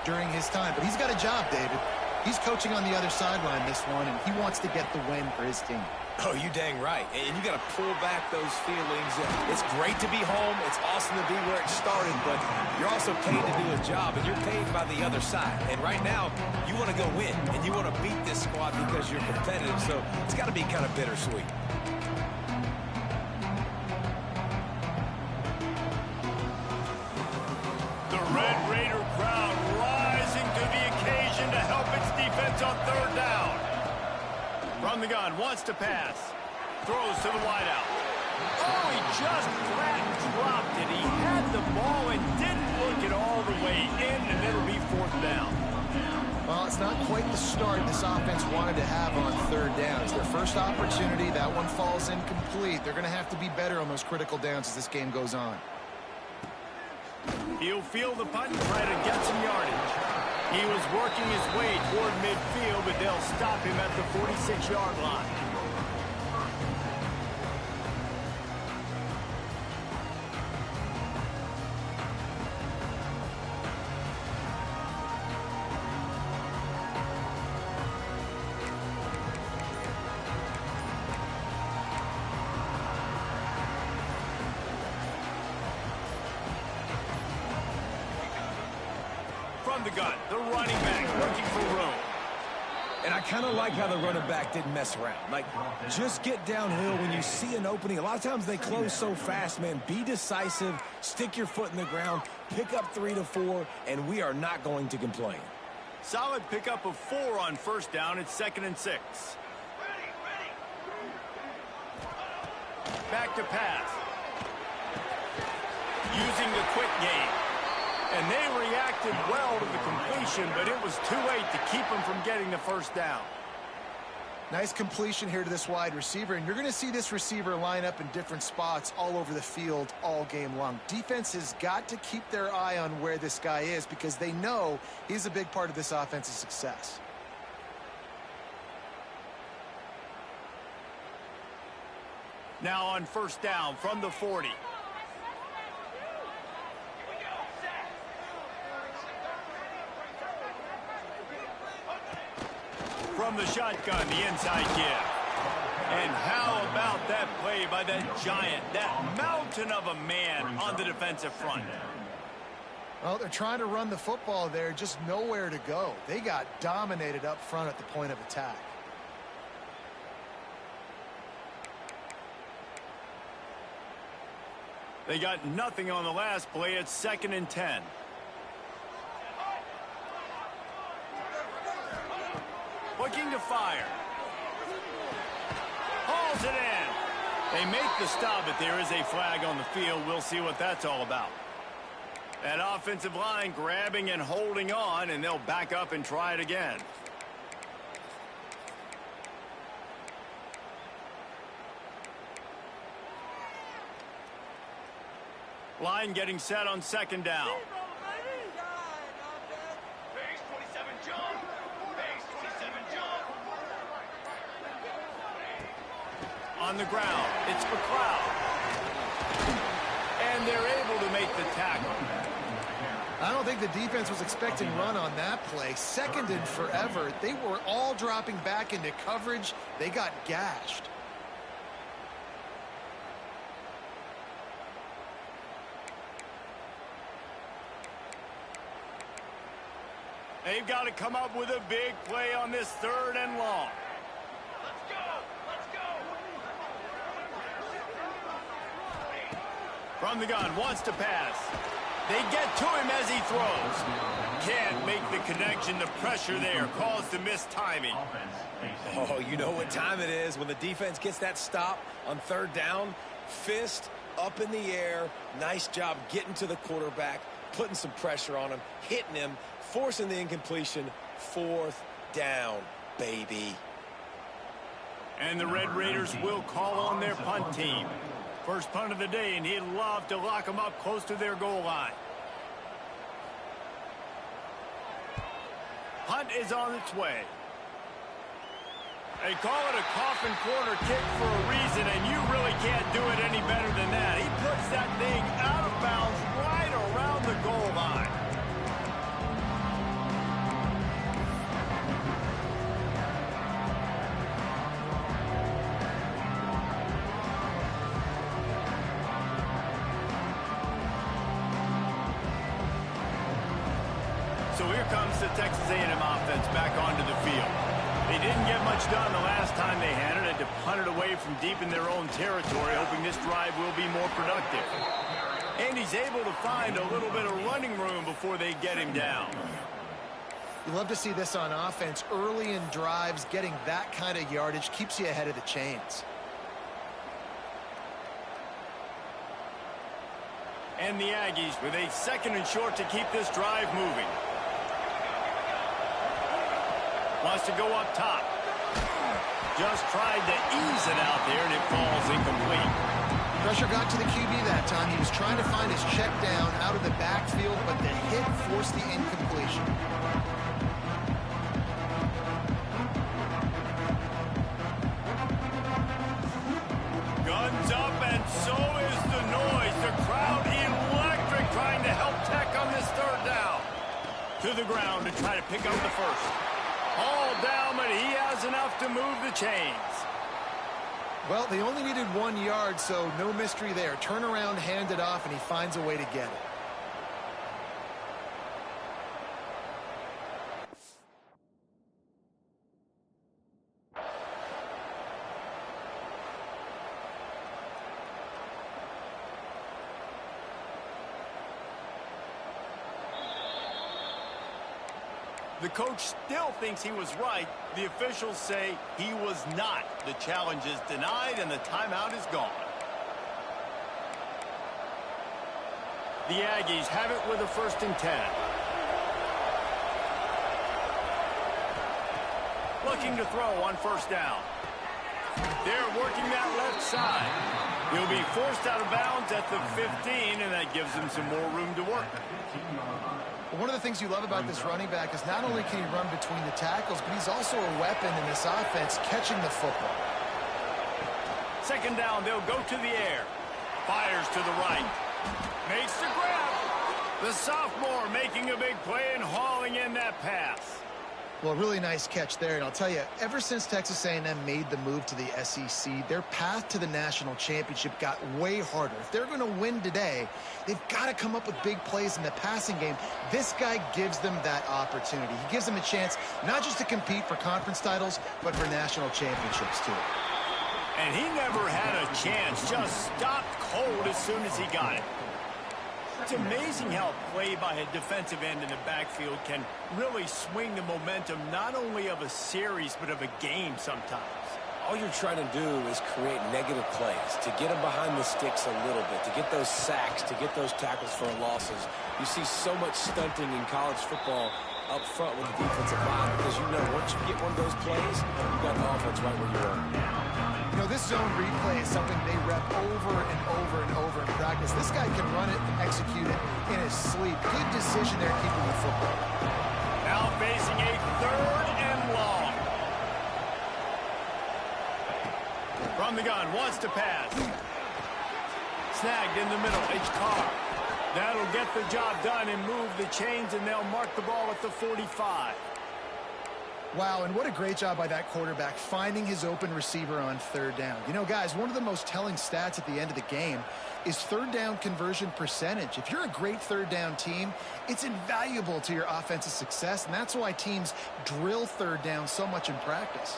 during his time. But he's got a job, David. He's coaching on the other sideline this one, and he wants to get the win for his team. Oh, you dang right. And you got to pull back those feelings. It's great to be home. It's awesome to be where it started, but you're also paid to do a job, and you're paid by the other side. And right now, you want to go win, and you want to beat this squad because you're competitive, so it's got to be kind of bittersweet. The Red Raider crowd rising to the occasion to help its defense on third down. From the gun, wants to pass. Throws to the wideout. Oh, he just flat dropped it. He had the ball and didn't look it all the way in, and it'll be fourth down. Well, it's not quite the start this offense wanted to have on third down. It's their first opportunity. That one falls incomplete. They're going to have to be better on those critical downs as this game goes on. He'll field the punt and try to get some yardage. He was working his way toward midfield, but they'll stop him at the 46-yard line. From the gun, the running back looking for room. And I kind of like how the running back didn't mess around. Like, just get downhill when you see an opening. A lot of times they close so fast, man. Be decisive, stick your foot in the ground, pick up 3 to 4, and we are not going to complain. Solid pickup of 4 on first down. It's 2nd and 6. Back to pass. Using the quick game. And they reacted well to the completion, but it was too late to keep them from getting the first down. Nice completion here to this wide receiver, and you're going to see this receiver line up in different spots all over the field all game long. Defense has got to keep their eye on where this guy is because they know he's a big part of this offense's success. Now on first down from the 40. From the shotgun, the inside give. And how about that play by that giant, that mountain of a man on the defensive front? Well, they're trying to run the football there, just nowhere to go. They got dominated up front at the point of attack. They got nothing on the last play. It's 2nd and 10. Looking to fire. Hauls it in. They make the stop, but there is a flag on the field. We'll see what that's all about. That offensive line grabbing and holding on, and they'll back up and try it again. Line getting set on 2nd down. On the ground, it's McLeod. And they're able to make the tackle. I don't think the defense was expecting run on that play. 2nd and forever. They were all dropping back into coverage. They got gashed. They've got to come up with a big play on this 3rd and long. From the gun, wants to pass. They get to him as he throws. Can't make the connection. The pressure there caused the missed timing. Oh, you know what time it is when the defense gets that stop on 3rd down. Fist up in the air. Nice job getting to the quarterback, putting some pressure on him, hitting him, forcing the incompletion. 4th down, baby. And the Red Raiders will call on their punt team. First punt of the day, and he'd love to lock them up close to their goal line. Punt is on its way. They call it a coffin corner kick for a reason, and you really can't do it any better than that. He puts that thing out of bounds right around the goal line. So here comes the Texas A&M offense back onto the field. They didn't get much done the last time they had it. Had to punt it away from deep in their own territory, hoping this drive will be more productive. And he's able to find a little bit of running room before they get him down. You love to see this on offense. Early in drives, getting that kind of yardage keeps you ahead of the chains. And the Aggies with a 2nd and short to keep this drive moving. Wants to go up top. Just tried to ease it out there, and it falls incomplete. Pressure got to the QB that time. He was trying to find his check down out of the backfield, but the hit forced the incompletion. Guns up, and so is the noise. The crowd electric, trying to help Tech on this 3rd down. To the ground to try to pick up the first. All down, but he has enough to move the chains. Well, they only needed 1 yard, so no mystery there. Turn around, hand it off, and he finds a way to get it. The coach still thinks he was right. The officials say he was not. The challenge is denied, and the timeout is gone. The Aggies have it with a 1st and 10. Looking to throw on 1st down. They're working that left side. He'll be forced out of bounds at the 15, and that gives him some more room to work. One of the things you love about this running back is not only can he run between the tackles, but he's also a weapon in this offense, catching the football. 2nd down, they'll go to the air. Fires to the right. Makes the grab. The sophomore making a big play and hauling in that pass. Well, really nice catch there, and I'll tell you, ever since Texas A&M made the move to the SEC, their path to the national championship got way harder. If they're going to win today, they've got to come up with big plays in the passing game. This guy gives them that opportunity. He gives them a chance not just to compete for conference titles, but for national championships, too. And he never had a chance, just stopped cold as soon as he got it. It's amazing how a play by a defensive end in the backfield can really swing the momentum not only of a series but of a game sometimes. All you're trying to do is create negative plays, to get them behind the sticks a little bit, to get those sacks, to get those tackles for losses. You see so much stunting in college football up front with the defensive line because you know once you get one of those plays, you got the offense right where you are. You know, this zone replay is something they rep over and over and over in practice. This guy can run it and execute it in his sleep. Good decision there keeping the football. Now facing a 3rd and long. From the gun, wants to pass. Snagged in the middle, it's Carr. That'll get the job done and move the chains, and they'll mark the ball at the 45. Wow, and what a great job by that quarterback finding his open receiver on 3rd down. You know, guys, one of the most telling stats at the end of the game is 3rd down conversion percentage. If you're a great 3rd down team, it's invaluable to your offensive success, and that's why teams drill 3rd down so much in practice.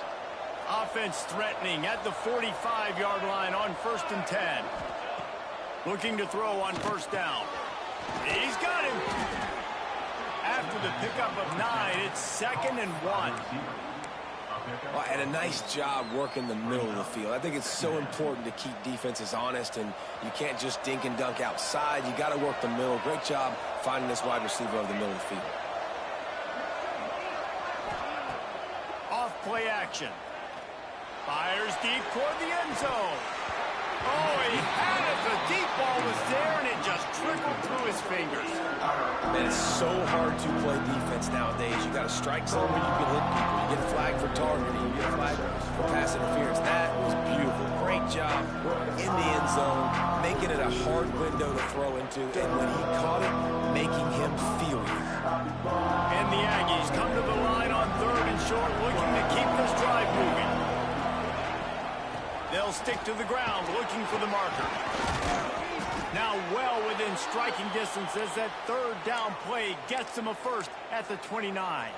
Offense threatening at the 45-yard line on 1st and 10. Looking to throw on 1st down. He's got him. After the pickup of 9, it's 2nd and 1. Well, and a nice job working the middle of the field. I think it's so important to keep defenses honest, and you can't just dink and dunk outside. You got to work the middle. Great job finding this wide receiver over the middle of the field. Off play action. Fires deep toward the end zone. Oh, he had it. The deep ball was there, and it just trickled through his fingers. Man, it's so hard to play defense nowadays. You got to strike somewhere you can hit people. You get a flag for targeting. You get a flag for pass interference. That was beautiful. Great job in the end zone, making it a hard window to throw into. And when he caught it, making him feel it. And the Aggies come to the line on 3rd and short, looking to keep this drive moving. They'll stick to the ground, looking for the marker. Now well within striking distance as that third down play gets them a first at the 29.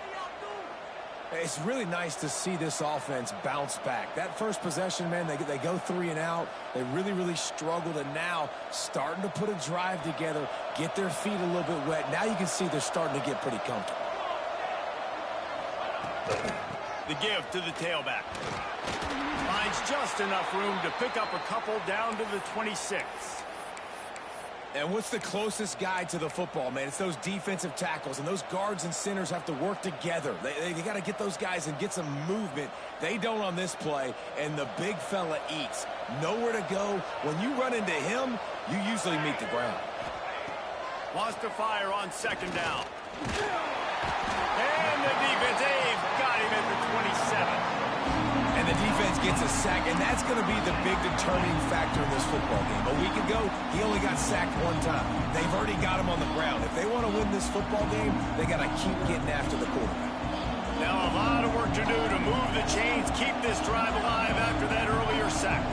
It's really nice to see this offense bounce back. That first possession, man, they go 3 and out. They really struggled, and now starting to put a drive together, get their feet a little bit wet. Now you can see they're starting to get pretty comfortable. The give to the tailback. Finds just enough room to pick up a couple down to the 26. And what's the closest guy to the football, man? It's those defensive tackles, and those guards and centers have to work together. They got to get those guys and get some movement. They don't on this play, and the big fella eats. Nowhere to go. When you run into him, you usually meet the ground. Wants to fire on second down. And the defense, they've got him at the 27. And the defense gets a sack, and that's going to be the big determining factor in this football game. A week ago, he only got sacked 1 time. They've already got him on the ground. If they want to win this football game, they got to keep getting after the quarterback. Now a lot of work to do to move the chains, keep this drive alive after that earlier sack.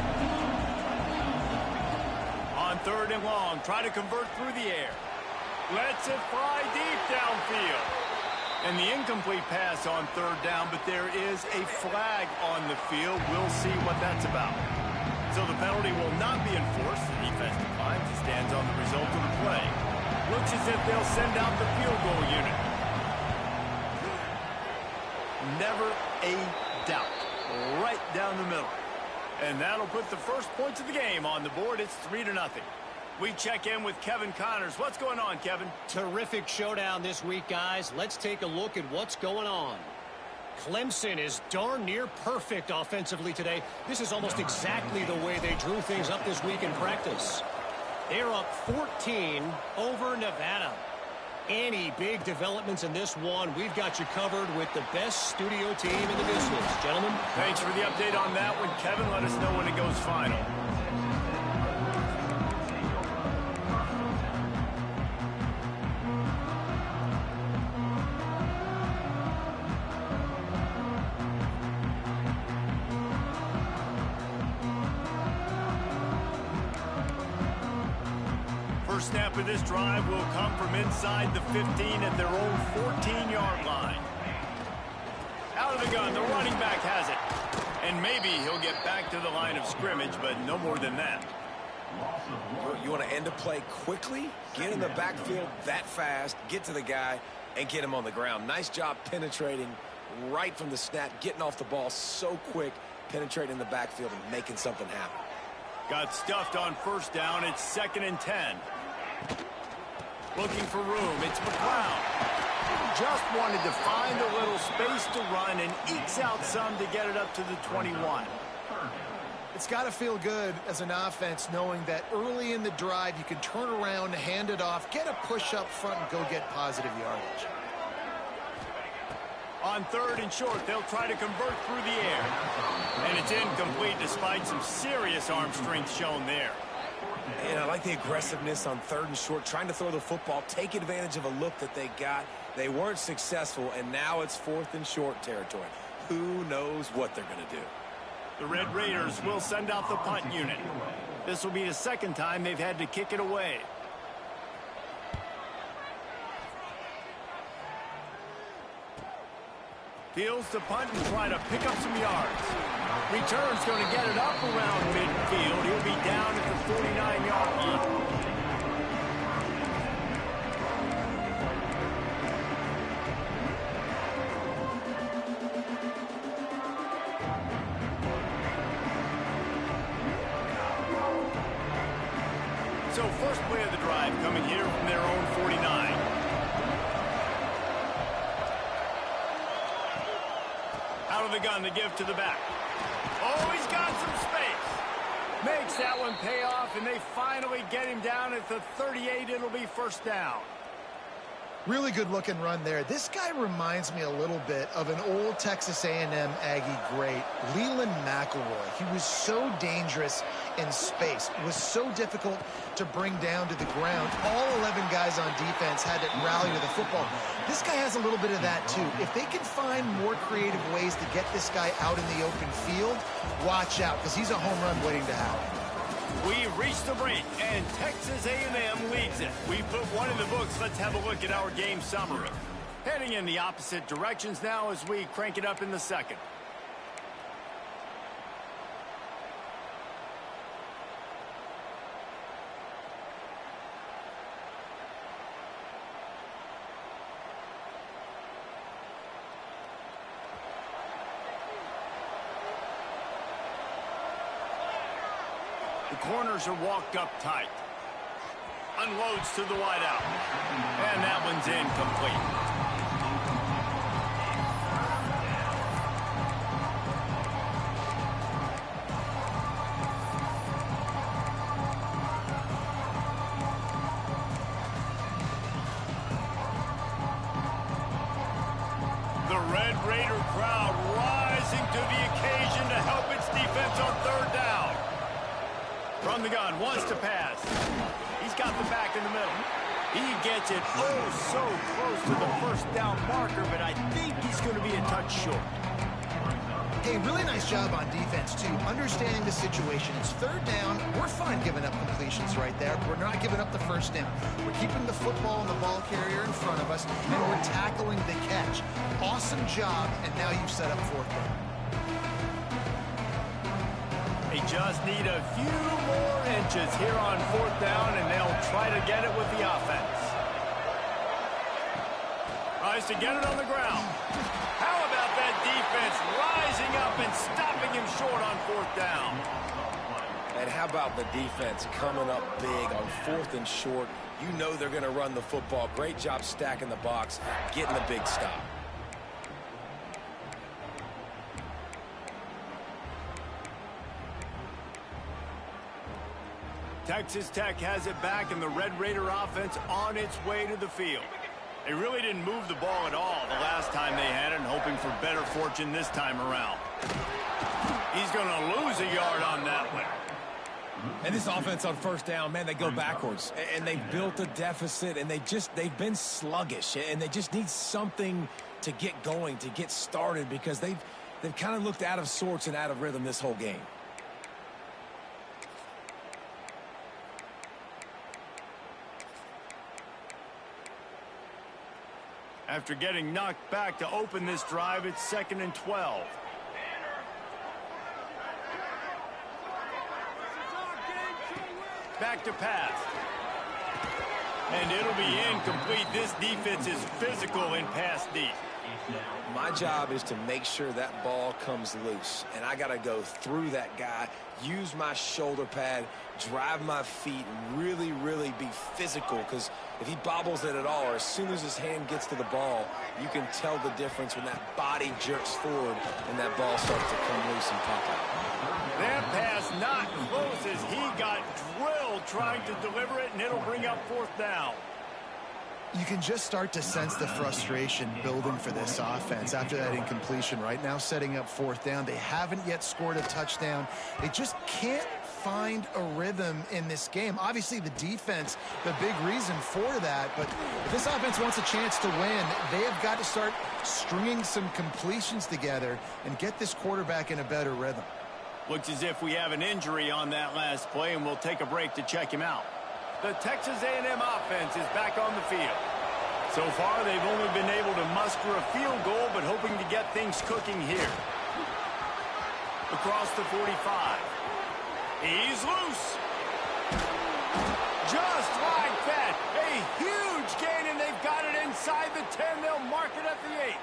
On third and long, try to convert through the air. Lets it fly deep downfield. And the incomplete pass on third down, but there is a flag on the field. We'll see what that's about. So the penalty will not be enforced. The defense declines and stands on the result of the play. Looks as if they'll send out the field goal unit. Never a doubt. Right down the middle. And that'll put the first points of the game on the board. It's 3-0. We check in with Kevin Connors. What's going on, Kevin? Terrific showdown this week, guys. Let's take a look at what's going on. Clemson is darn near perfect offensively today. This is almost exactly the way they drew things up this week in practice. They're up 14 over Nevada. Any big developments in this one, we've got you covered with the best studio team in the business. Gentlemen. Thanks for the update on that one, Kevin. Let us know when it goes final. First snap of this drive will come from inside the 15 at their own 14-yard line. Out of the gun, the running back has it. And maybe he'll get back to the line of scrimmage, but no more than that. You want to end a play quickly, get in the backfield that fast, get to the guy, and get him on the ground. Nice job penetrating right from the snap, getting off the ball so quick, penetrating the backfield and making something happen. Got stuffed on first down. It's 2nd and 10. Looking for room. It's McLeod. Just wanted to find a little space to run and ekes out some to get it up to the 21. It's got to feel good as an offense knowing that early in the drive you can turn around, hand it off, get a push up front, and go get positive yardage. On third and short, they'll try to convert through the air. And it's incomplete despite some serious arm strength shown there. And I like the aggressiveness on third and short, trying to throw the football, take advantage of a look that they got. They weren't successful, and now it's 4th and short territory. Who knows what they're going to do? The Red Raiders will send out the punt unit. This will be the second time they've had to kick it away. Fields to punt and try to pick up some yards. Return's going to get it up around midfield. He'll be down at the 49-yard line. So first play of the drive coming here from their own 49. Out of the gun to give to the back. Oh, he's got some space. Makes that one pay off, and they finally get him down at the 38. It'll be first down. Really good looking run there. This guy reminds me a little bit of an old Texas A&M Aggie great, Leland McElroy. He was so dangerous in space. It was so difficult to bring down to the ground. All 11 guys on defense had to rally to the football. This guy has a little bit of that too. If they can find more creative ways to get this guy out in the open field, watch out, because he's a home run waiting to happen. We've reached the break, and Texas A&M leads it. We put one in the books. Let's have a look at our game summary. Heading in the opposite directions now as we crank it up in the second. The corners are walked up tight. Unloads to the wideout. And that one's incomplete. The Red Raider crowd rising to the occasion to help its defense on third down. From the gun, wants to pass. He's got the back in the middle. He gets it so close to the first down marker, but I think he's going to be a touch short. Hey, really nice job on defense, too. Understanding the situation. It's third down. We're fine giving up completions right there. We're not giving up the first down. We're keeping the football and the ball carrier in front of us, and we're tackling the catch. Awesome job, and now you've set up fourth down. They just need a few more inches here on fourth down, and they'll try to get it with the offense. Tries to get it on the ground. How about that defense rising up and stopping him short on fourth down? And how about the defense coming up big on fourth and short? You know they're going to run the football. Great job stacking the box, getting the big stop. Texas Tech has it back, and the Red Raider offense on its way to the field. They really didn't move the ball at all the last time they had it, and hoping for better fortune this time around. He's going to lose a yard on that one. And this offense on first down, man, they go backwards. And they built a deficit, and they've been sluggish. And they just need something to get going, to get started, because they've kind of looked out of sorts and out of rhythm this whole game. After getting knocked back to open this drive, it's 2nd and 12. Back to pass. And it'll be incomplete. This defense is physical in pass deep. My job is to make sure that ball comes loose. And I got to go through that guy, use my shoulder pad, drive my feet, and really, really be physical. Because if he bobbles it at all, or as soon as his hand gets to the ball, you can tell the difference when that body jerks forward and that ball starts to come loose and pop out. That pass not close as he got drilled trying to deliver it, and it'll bring up fourth down. You can just start to sense the frustration building for this offense after that incompletion. Right now, setting up fourth down. They haven't yet scored a touchdown. They just can't find a rhythm in this game. Obviously, the defense, the big reason for that. But if this offense wants a chance to win, they have got to start stringing some completions together and get this quarterback in a better rhythm. Looks as if we have an injury on that last play, and we'll take a break to check him out. The Texas A&M offense is back on the field. So far, they've only been able to muster a field goal, but hoping to get things cooking here. Across the 45. He's loose. Just like that. A huge gain, and they've got it inside the 10. They'll mark it at the 8.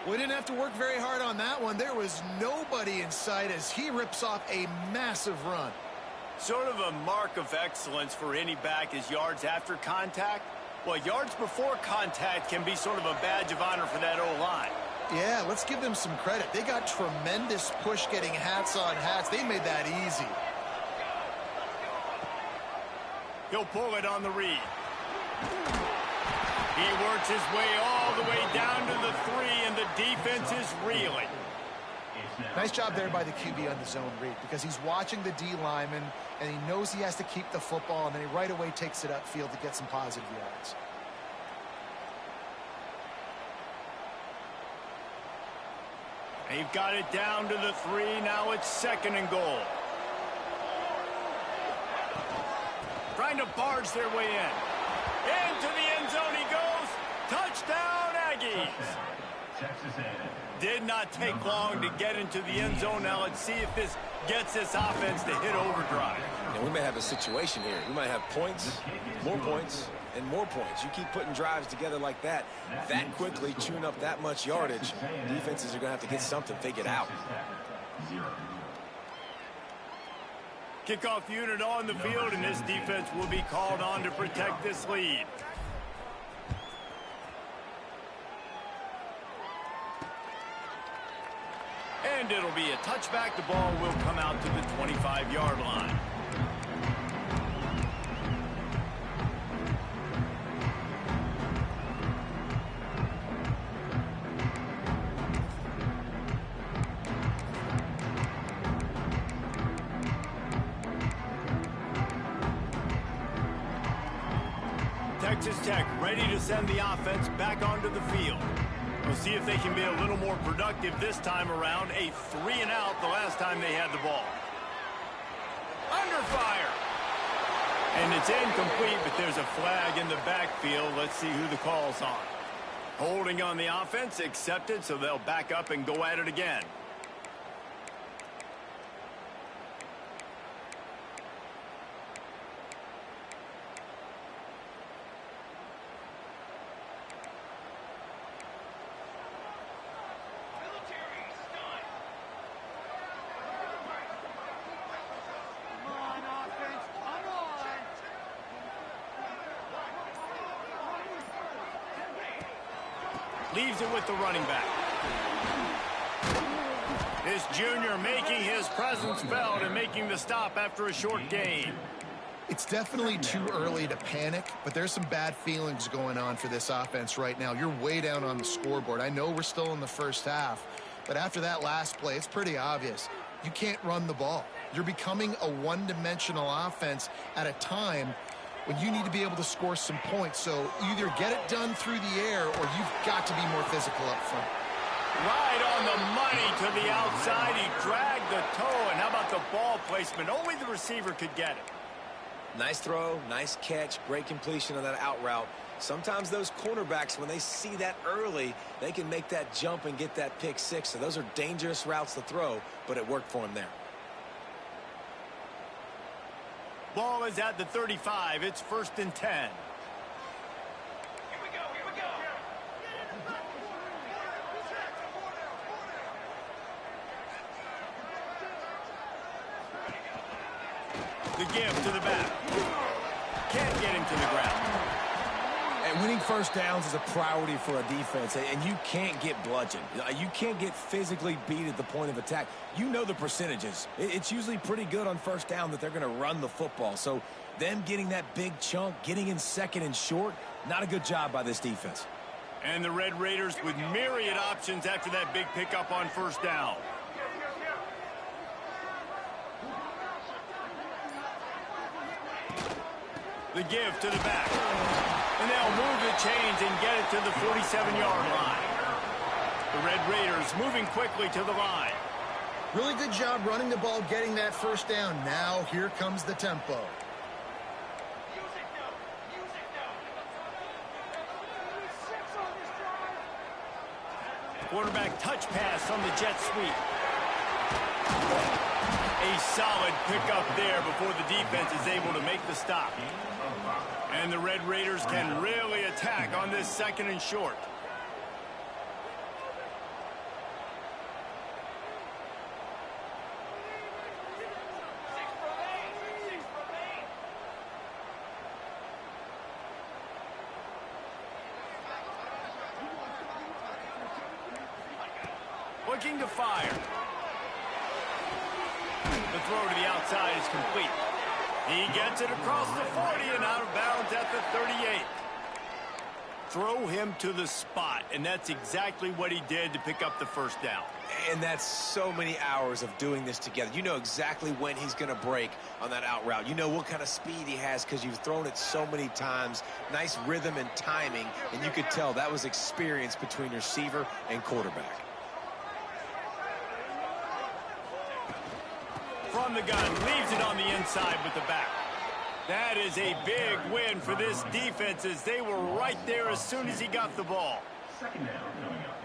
We didn't have to work very hard on that one. There was nobody in sight as he rips off a massive run. Sort of a mark of excellence for any back is yards after contact. Well, yards before contact can be sort of a badge of honor for that O-line. Yeah, let's give them some credit. They got tremendous push getting hats on hats. They made that easy. He'll pull it on the read. He works his way all the way down to the 3, and the defense is reeling. Nice job there by the QB on the zone read, because he's watching the D lineman, and he knows he has to keep the football, and then he right away takes it upfield to get some positive yards. They've got it down to the 3. Now it's 2nd and goal. trying to barge their way in. Into the end zone he goes. Touchdown, Aggies. Did not take long to get into the end zone. Now let's see if this gets this offense to hit overdrive. And we may have a situation here. We might have points, and more points. You keep putting drives together like that quickly, chewing up that much yardage, defenses are going to have to get something figured out. Kickoff unit on the field, and this defense will be called on to protect this lead. And it'll be a touchback. The ball will come out to the 25-yard line. Texas Tech ready to send the offense back onto the field. We'll see if they can be a little more productive this time around. A 3-and-out the last time they had the ball. Under fire. And it's incomplete, but there's a flag in the backfield. Let's see who the call's on. Holding on the offense, accepted, so they'll back up and go at it again. Leaves it with the running back. This junior making his presence felt and making the stop after a short gain. It's definitely too early to panic, but there's some bad feelings going on for this offense right now. You're way down on the scoreboard. I know we're still in the first half, but after that last play, it's pretty obvious. You can't run the ball. You're becoming a one-dimensional offense at a time when you need to be able to score some points. So either get it done through the air or you've got to be more physical up front. Right on the money to the outside. He dragged the toe. And how about the ball placement? Only the receiver could get it. Nice throw, nice catch, great completion on that out route. Sometimes those cornerbacks, when they see that early, they can make that jump and get that pick six. So those are dangerous routes to throw, but it worked for him there. Ball is at the 35. It's 1st and 10. Here we go. The give to the back. Can't get him to the ground. And winning first downs is a priority for a defense, and you can't get bludgeoned. You can't get physically beat at the point of attack. You know the percentages. It's usually pretty good on first down that they're going to run the football. So them getting that big chunk, getting in second and short, not a good job by this defense. And the Red Raiders with myriad options after that big pickup on first down. The give to the back. And they'll move the chains and get it to the 47-yard line. The Red Raiders moving quickly to the line. Really good job running the ball, getting that first down. Now here comes the tempo. Quarterback touch pass on the jet sweep. A solid pickup there before the defense is able to make the stop. And the Red Raiders can really attack on this 2nd and short. Looking to fire. The throw to the outside is complete. He gets it across the 40 and out of bounds at the 38. Throw him to the spot, and that's exactly what he did to pick up the first down. And that's so many hours of doing this together. You know exactly when he's going to break on that out route. You know what kind of speed he has because you've thrown it so many times. Nice rhythm and timing, and you could tell that was experience between receiver and quarterback. From the gun, leaves it on the inside with the back. That is a big win for this defense as they were right there as soon as he got the ball.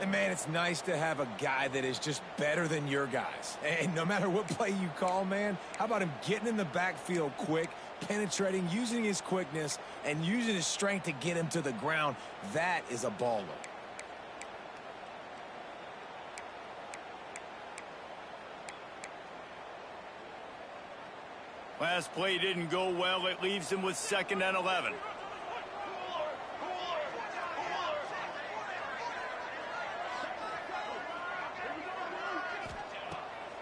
And, man, it's nice to have a guy that is just better than your guys. And no matter what play you call, man, how about him getting in the backfield quick, penetrating, using his quickness, and using his strength to get him to the ground? That is a baller. Last play didn't go well. It leaves him with 2nd and 11.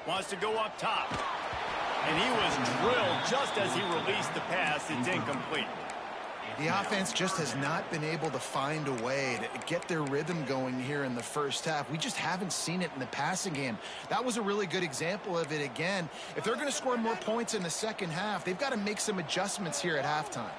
Wants to go up top. And he was drilled just as he released the pass. It's incomplete. The offense just has not been able to find a way to get their rhythm going here in the first half. We just haven't seen it in the passing game. That was a really good example of it again. If they're going to score more points in the second half, they've got to make some adjustments here at halftime.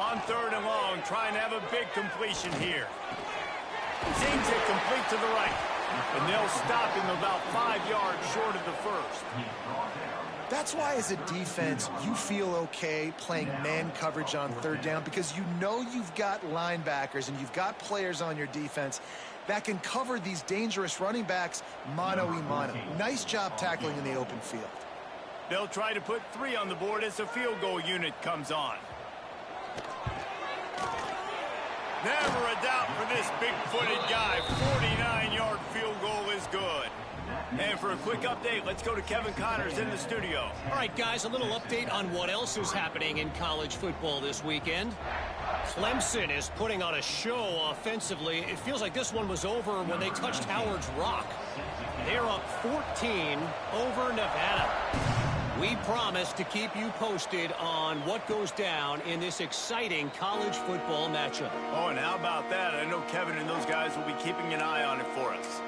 On 3rd and long, trying to have a big completion here. Seems it complete to the right. And they'll stop him about 5 yards short of the first. That's why as a defense, you feel okay playing man coverage on 3rd down because you know you've got linebackers and you've got players on your defense that can cover these dangerous running backs mano-a-mano. Nice job tackling in the open field. They'll try to put 3 on the board as the field goal unit comes on. Never a doubt for this big-footed guy. 49-yard field goal is good. And for a quick update, let's go to Kevin Connors in the studio. All right, guys, a little update on what else is happening in college football this weekend. Clemson is putting on a show offensively. It feels like this one was over when they touched Howard's Rock. They're up 14 over Nevada. We promise to keep you posted on what goes down in this exciting college football matchup. Oh, and how about that? I know Kevin and those guys will be keeping an eye on it for us.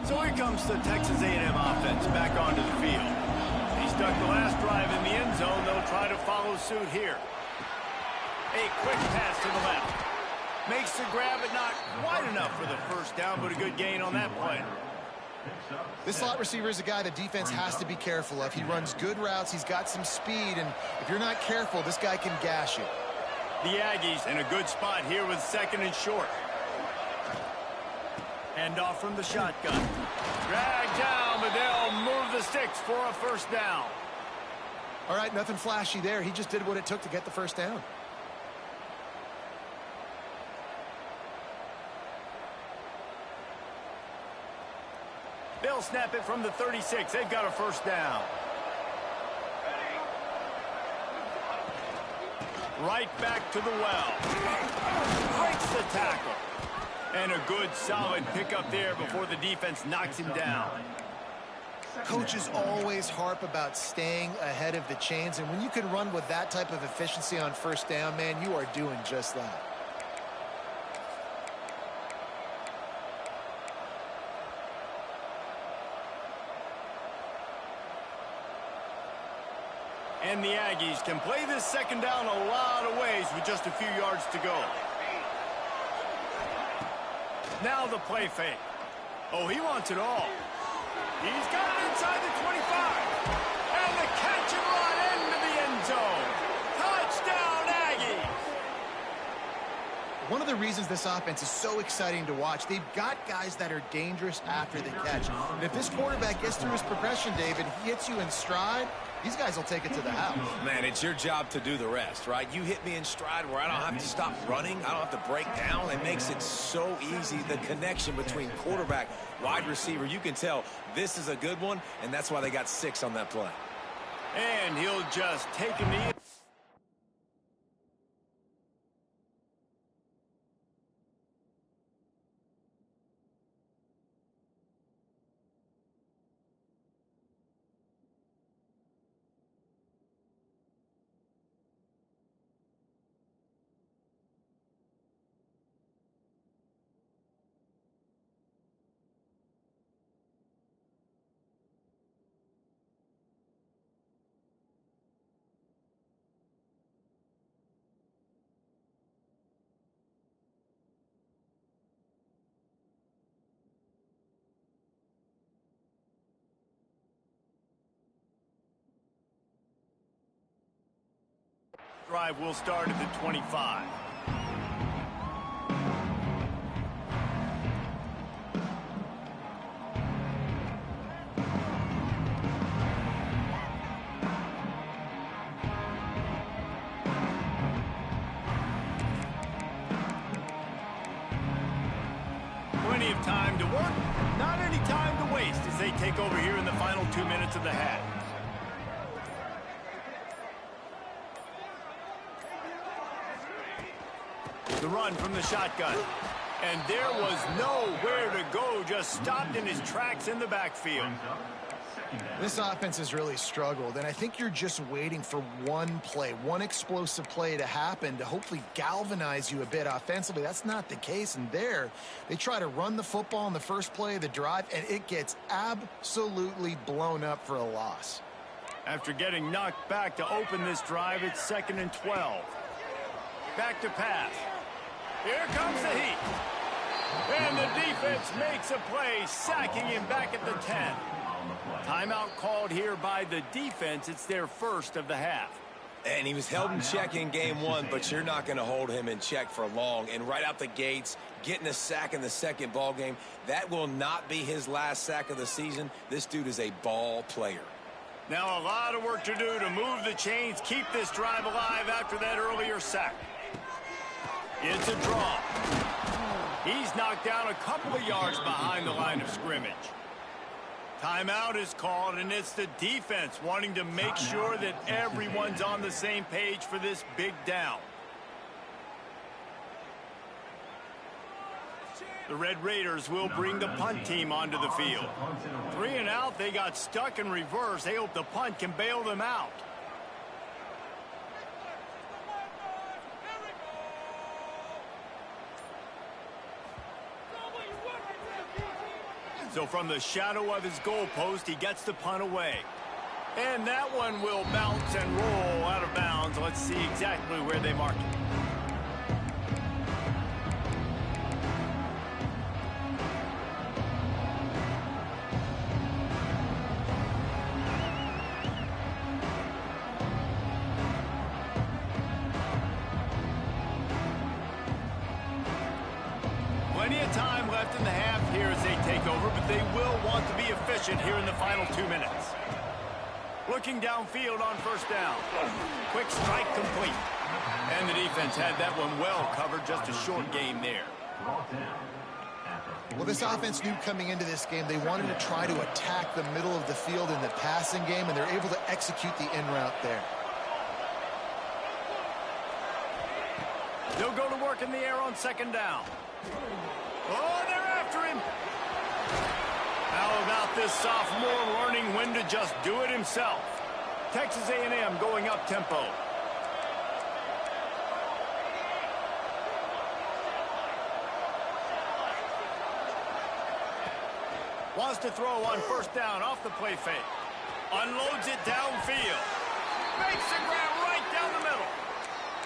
So here comes the Texas A&M offense back onto the field. He stuck the last drive in the end zone. They'll try to follow suit here. A quick pass to the left. Makes the grab, but not quite enough for the first down, but a good gain on that play. This slot receiver is a guy the defense has to be careful of. He runs good routes. He's got some speed, and if you're not careful, this guy can gash you. The Aggies in a good spot here with 2nd and short. Hand off from the shotgun. Drag down, but they'll move the sticks for a first down. All right, nothing flashy there. He just did what it took to get the first down. They'll snap it from the 36. They've got a first down. Right back to the well. Breaks the tackle. And a good, solid pickup there before the defense knocks him down. Coaches always harp about staying ahead of the chains, and when you can run with that type of efficiency on first down, man, you are doing just that. And the Aggies can play this second down a lot of ways with just a few yards to go. Now the play fake. Oh, he wants it all. He's got it inside the 25. And the catch and run into the end zone. Touchdown, Aggies. One of the reasons this offense is so exciting to watch, they've got guys that are dangerous after the catch. And if this quarterback gets through his progression, David, he hits you in stride, these guys will take it to the house. Man, it's your job to do the rest, right? You hit me in stride where I don't have to stop running. I don't have to break down. It makes it so easy, the connection between quarterback, wide receiver. You can tell this is a good one, and that's why they got 6 on that play. And he'll just take a knee. Drive will start at the 25. Plenty of time to work, not any time to waste as they take over here in the final 2 minutes of the half. The run from the shotgun. And there was nowhere to go, just stopped in his tracks in the backfield. This offense has really struggled, and I think you're just waiting for one play, one explosive play to happen to hopefully galvanize you a bit offensively. That's not the case, and there, they try to run the football in the first play of the drive, and it gets absolutely blown up for a loss. After getting knocked back to open this drive, it's 2nd and 12. Back to pass. Here comes the heat. And the defense makes a play, sacking him back at the 10. Timeout called here by the defense. It's their first of the half. And he was held in check in game one, but you're not going to hold him in check for long. And right out the gates, getting a sack in the second ball game, that will not be his last sack of the season. This dude is a ball player. Now a lot of work to do to move the chains, keep this drive alive after that earlier sack. It's a draw. He's knocked down a couple of yards behind the line of scrimmage. Timeout is called, and it's the defense wanting to make sure that everyone's on the same page for this big down. The Red Raiders will bring the punt team onto the field. 3 and out, they got stuck in reverse. They hope the punt can bail them out. So from the shadow of his goalpost, he gets the punt away. And that one will bounce and roll out of bounds. Let's see exactly where they mark it. Plenty of time left in the half here as they take over, but they will want to be efficient here in the final 2 minutes. Looking downfield on first down. Quick strike complete. And the defense had that one well covered, just a short game there. Well, this offense knew coming into this game they wanted to try to attack the middle of the field in the passing game, and they're able to execute the in route there. They'll go to work in the air on second down. Oh, they're after him. How about this sophomore learning when to just do it himself? Texas A&M going up tempo. Wants to throw on first down off the play fake. Unloads it downfield. Makes the grab right down the middle.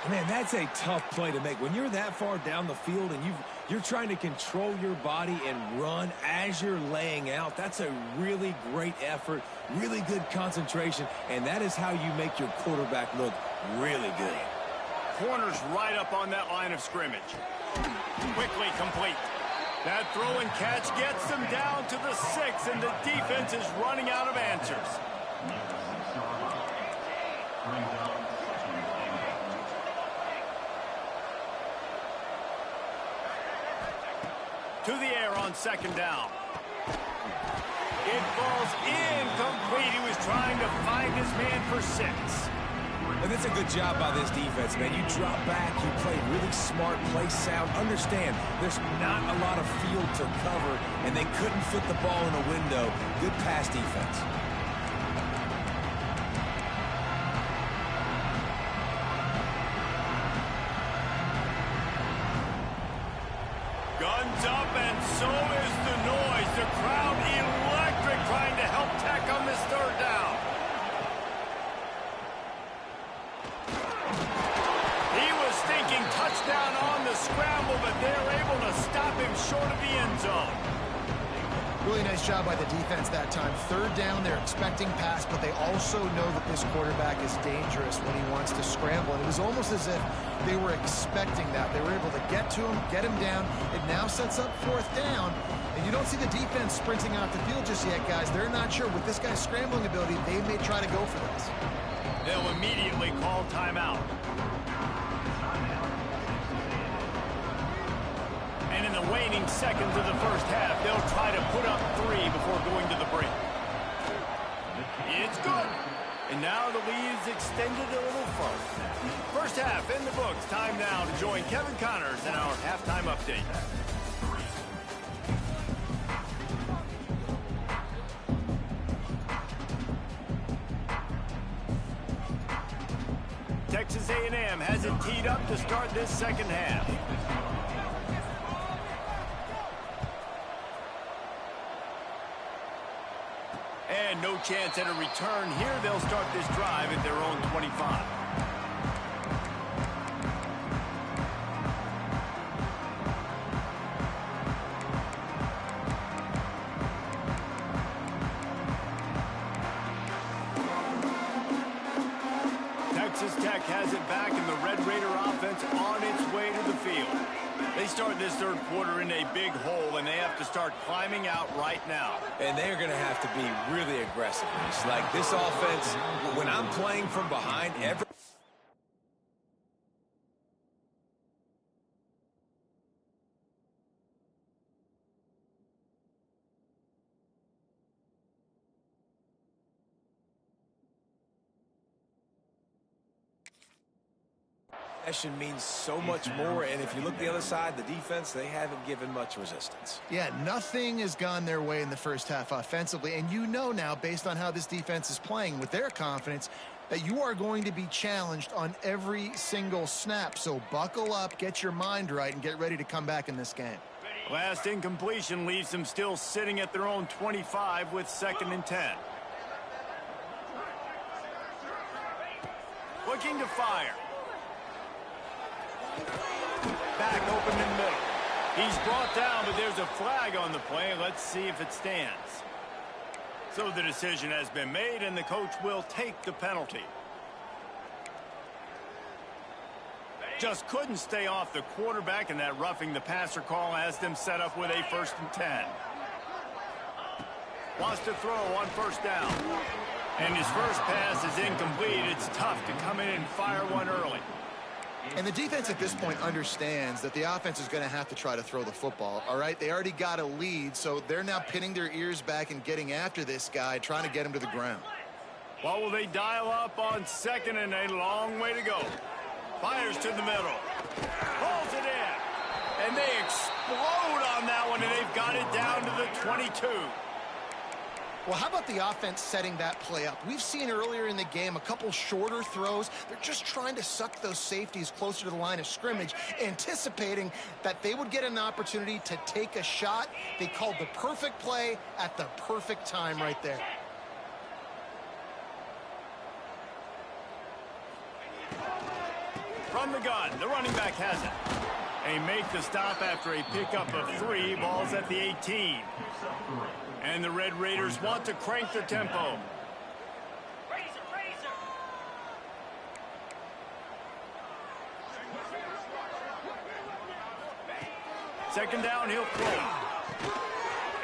Man, that's a tough play to make. When you're that far down the field and you're trying to control your body and run as you're laying out, that's a really great effort, really good concentration, and that is how you make your quarterback look really good. Corners right up on that line of scrimmage. Quickly complete. That throw and catch gets them down to the 6, and the defense is running out of answers. To the air on second down. It falls incomplete. He was trying to find his man for 6. And that's a good job by this defense, man. You drop back, you play really smart, play sound. Understand, there's not a lot of field to cover, and they couldn't fit the ball in a window. Good pass defense. Guns up, and so is the noise. The crowd electric, trying to help Tech on this third down. He was thinking touchdown on the scramble, but they're able to stop him short of the end zone. Really nice job by the defense that time. Third down, they're expecting pass, but they also know that this quarterback is dangerous when he wants to scramble. And it was almost as if they were expecting that. They were able to get to him, get him down. It now sets up fourth down. And you don't see the defense sprinting out the field just yet, guys. They're not sure. With this guy's scrambling ability, they may try to go for this. They'll immediately call timeout. And in the waning seconds of the first half, they'll try to put up 3 before going to the break. It's good. And now the lead is extended a little further. First half in the books. Time now to join Kevin Connors in our halftime update. Texas A&M has it teed up to start this second half. And no chance at a return here. They'll start this drive at their own 25. Texas Tech has it back, and the Red Raider offense on its way to the field. They start this third quarter in a big hole, and they have to start climbing out right now. And they're going to have to be really aggressive. It's like this offense, when I'm playing from behind, every possession means so much more, and if you look the other side, the defense, they haven't given much resistance. Yeah, nothing has gone their way in the first half offensively, and you know now, based on how this defense is playing with their confidence, that you are going to be challenged on every single snap. So buckle up, get your mind right, and get ready to come back in this game. Last incompletion leaves them still sitting at their own 25 with 2nd and 10. Looking to fire. Back open in the middle. He's brought down, but there's a flag on the play. Let's see if it stands. So the decision has been made, and the coach will take the penalty. Just couldn't stay off the quarterback, and that roughing the passer call has them set up with a 1st and 10. Wants to throw on 1st down. And his first pass is incomplete. It's tough to come in and fire one early. And the defense at this point understands that the offense is going to have to try to throw the football, all right? They already got a lead, so they're now pinning their ears back and getting after this guy, trying to get him to the ground. What will they dial up on 2nd and a long way to go? Fires to the middle. Pulls it in. And they explode on that one, and they've got it down to the 22. Well, how about the offense setting that play up? We've seen earlier in the game a couple shorter throws. They're just trying to suck those safeties closer to the line of scrimmage, anticipating that they would get an opportunity to take a shot. They called the perfect play at the perfect time right there. From the gun, the running back has it. They make the stop after a pickup of 3. Ball's at the 18. And the Red Raiders want to crank the tempo. Second down, he'll throw.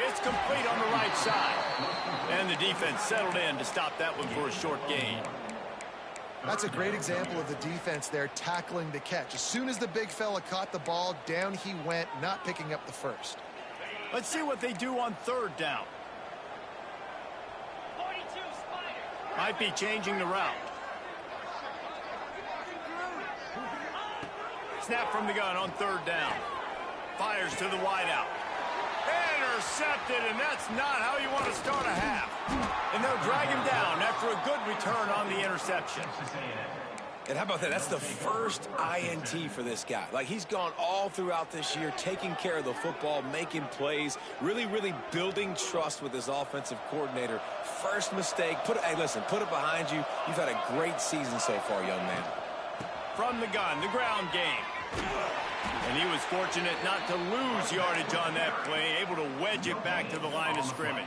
It's complete on the right side. And the defense settled in to stop that one for a short gain. That's a great example of the defense there tackling the catch. As soon as the big fella caught the ball, down he went, not picking up the first. Let's see what they do on 3rd down. Might be changing the route. Snap from the gun on 3rd down. Fires to the wideout. Intercepted, and that's not how you want to start a half. And they'll drag him down after a good return on the interception. And how about that? That's the first INT for this guy. Like, he's gone all throughout this year, taking care of the football, making plays, really, really building trust with his offensive coordinator. First mistake. Hey, listen, put it behind you. You've had a great season so far, young man. From the gun, the ground game. And he was fortunate not to lose yardage on that play, able to wedge it back to the line of scrimmage.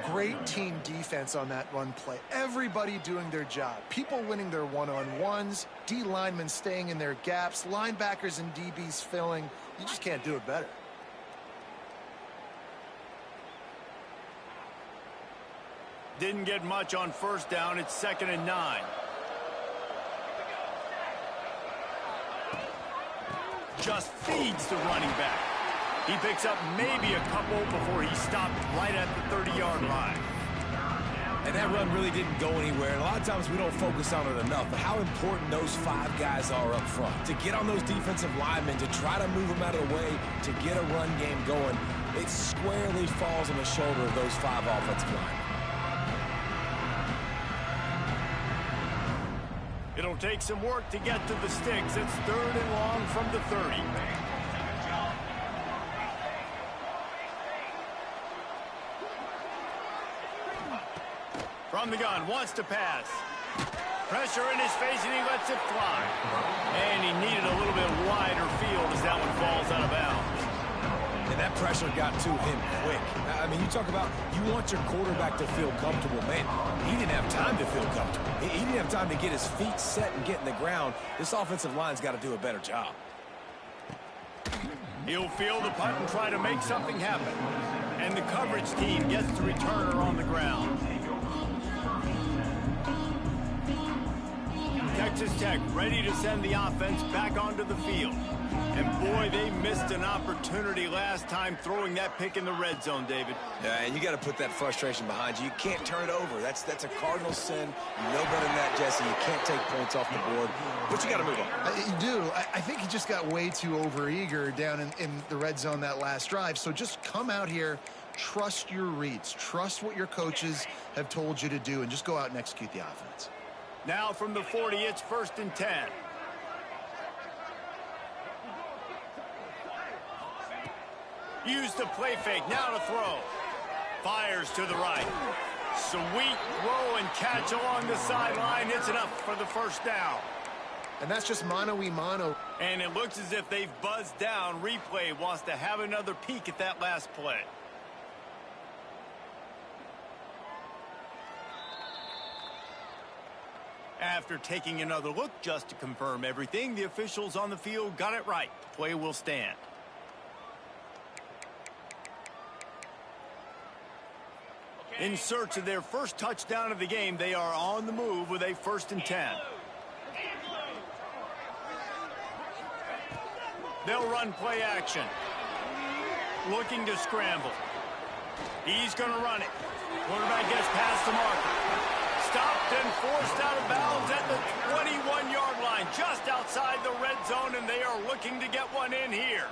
Great team defense on that run play. Everybody doing their job. People winning their one-on-ones, D linemen staying in their gaps, linebackers and DBs filling. You just can't do it better. Didn't get much on first down. It's 2nd and 9. Just feeds the running back. He picks up maybe a couple before he stopped right at the 30-yard line. And that run really didn't go anywhere. And a lot of times we don't focus on it enough, but how important those 5 guys are up front. To get on those defensive linemen, to try to move them out of the way, to get a run game going, it squarely falls on the shoulder of those 5 offensive linemen. It'll take some work to get to the sticks. It's 3rd and long from the 30. From the gun, wants to pass. Pressure in his face, and he lets it fly. And he needed a little bit wider field as that one falls out of bounds. And that pressure got to him quick. I mean, you talk about you want your quarterback to feel comfortable. Man, he didn't have time to feel comfortable. He didn't have time to get his feet set and get in the ground. This offensive line's got to do a better job. He'll field the punt and try to make something happen. And the coverage team gets the returner on the ground. Texas Tech ready to send the offense back onto the field. And boy, they missed an opportunity last time throwing that pick in the red zone, David. Yeah, and you got to put that frustration behind you. You can't turn it over. That's a cardinal sin. You know better than that, Jesse. You can't take points off the board, but you got to move on. You do. I think he just got way too overeager down in the red zone that last drive. So just come out here, trust your reads, trust what your coaches have told you to do, and just go out and execute the offense. Now from the 40, it's 1st and 10. Use the play fake, now to throw. Fires to the right. Sweet throw and catch along the sideline. It's enough for the first down. And that's just mano-y-mano. And it looks as if they've buzzed down. Replay wants to have another peek at that last play. After taking another look just to confirm everything, the officials on the field got it right. The play will stand. In search of their first touchdown of the game, they are on the move with a 1st and 10. They'll run play action. Looking to scramble. He's going to run it. Quarterback gets past the marker. Stopped and forced out of bounds at the 21-yard line, just outside the red zone, and they are looking to get one in here.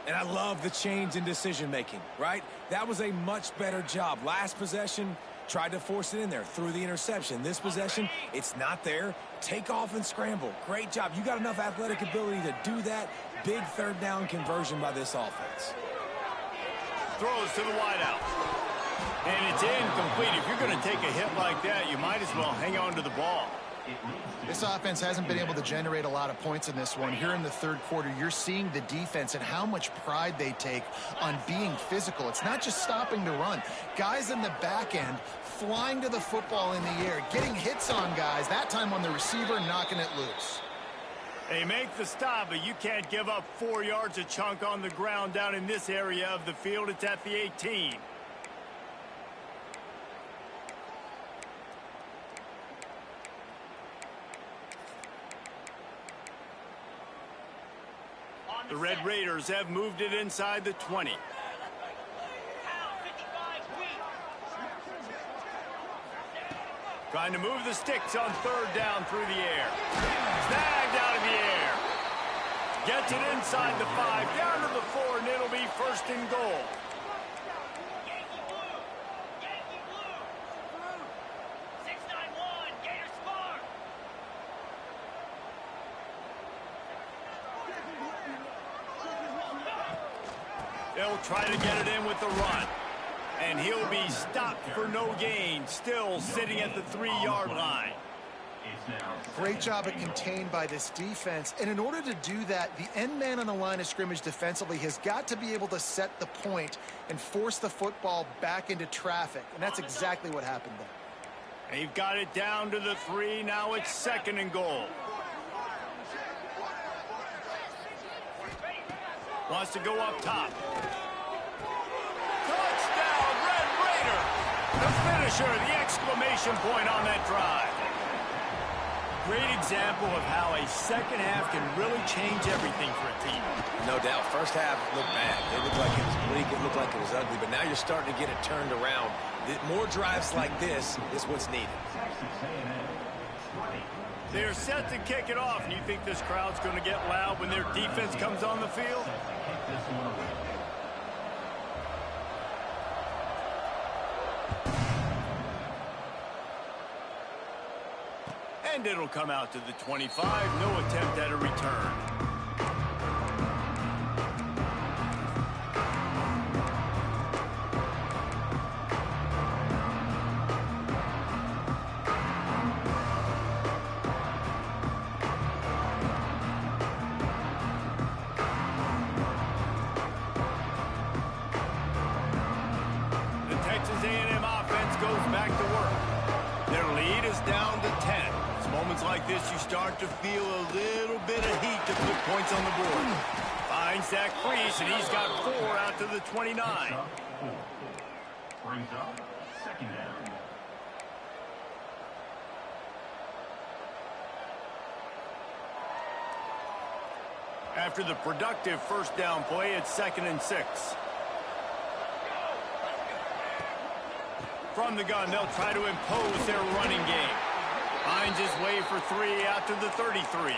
And I love the change in decision-making, right? That was a much better job. Last possession, tried to force it in there, threw the interception. This possession, it's not there. Take off and scramble. Great job. You got enough athletic ability to do that. Big 3rd down conversion by this offense. Throws to the wideout. And it's incomplete. If you're going to take a hit like that, you might as well hang on to the ball. This offense hasn't been able to generate a lot of points in this one. Here in the 3rd quarter, you're seeing the defense and how much pride they take on being physical. It's not just stopping the run. Guys in the back end flying to the football in the air, getting hits on guys, that time on the receiver, knocking it loose. They make the stop, but you can't give up 4 yards a chunk on the ground down in this area of the field. It's at the 18. The Red Raiders have moved it inside the 20. Trying to move the sticks on 3rd down through the air. Snagged out of the air. Gets it inside the 5, down to the 4, and it'll be 1st and goal. They'll try to get it in with the run. And he'll be stopped for no gain, still sitting at the 3-yard line. Great job at contained by this defense. And in order to do that, the end man on the line of scrimmage defensively has got to be able to set the point and force the football back into traffic. And that's exactly what happened there. They've got it down to the 3. Now it's 2nd and goal. Wants to go up top. Touchdown, Red Raider! The finisher, the exclamation point on that drive. Great example of how a second half can really change everything for a team. No doubt. First half looked bad. It looked like it was bleak. It looked like it was ugly. But now you're starting to get it turned around. More drives like this is what's needed. They're set to kick it off. And you think this crowd's going to get loud when their defense comes on the field? And it'll come out to the 25. No attempt at a return. The Texas A&M offense goes back to work. Their lead is down to 10. Moments like this, you start to feel a little bit of heat to put points on the board. Finds that crease, and he's got 4 out to the 29. Brings up 2nd down. After the productive first down play, it's 2nd and 6. From the gun, they'll try to impose their running game. Finds his way for 3 out to the 33.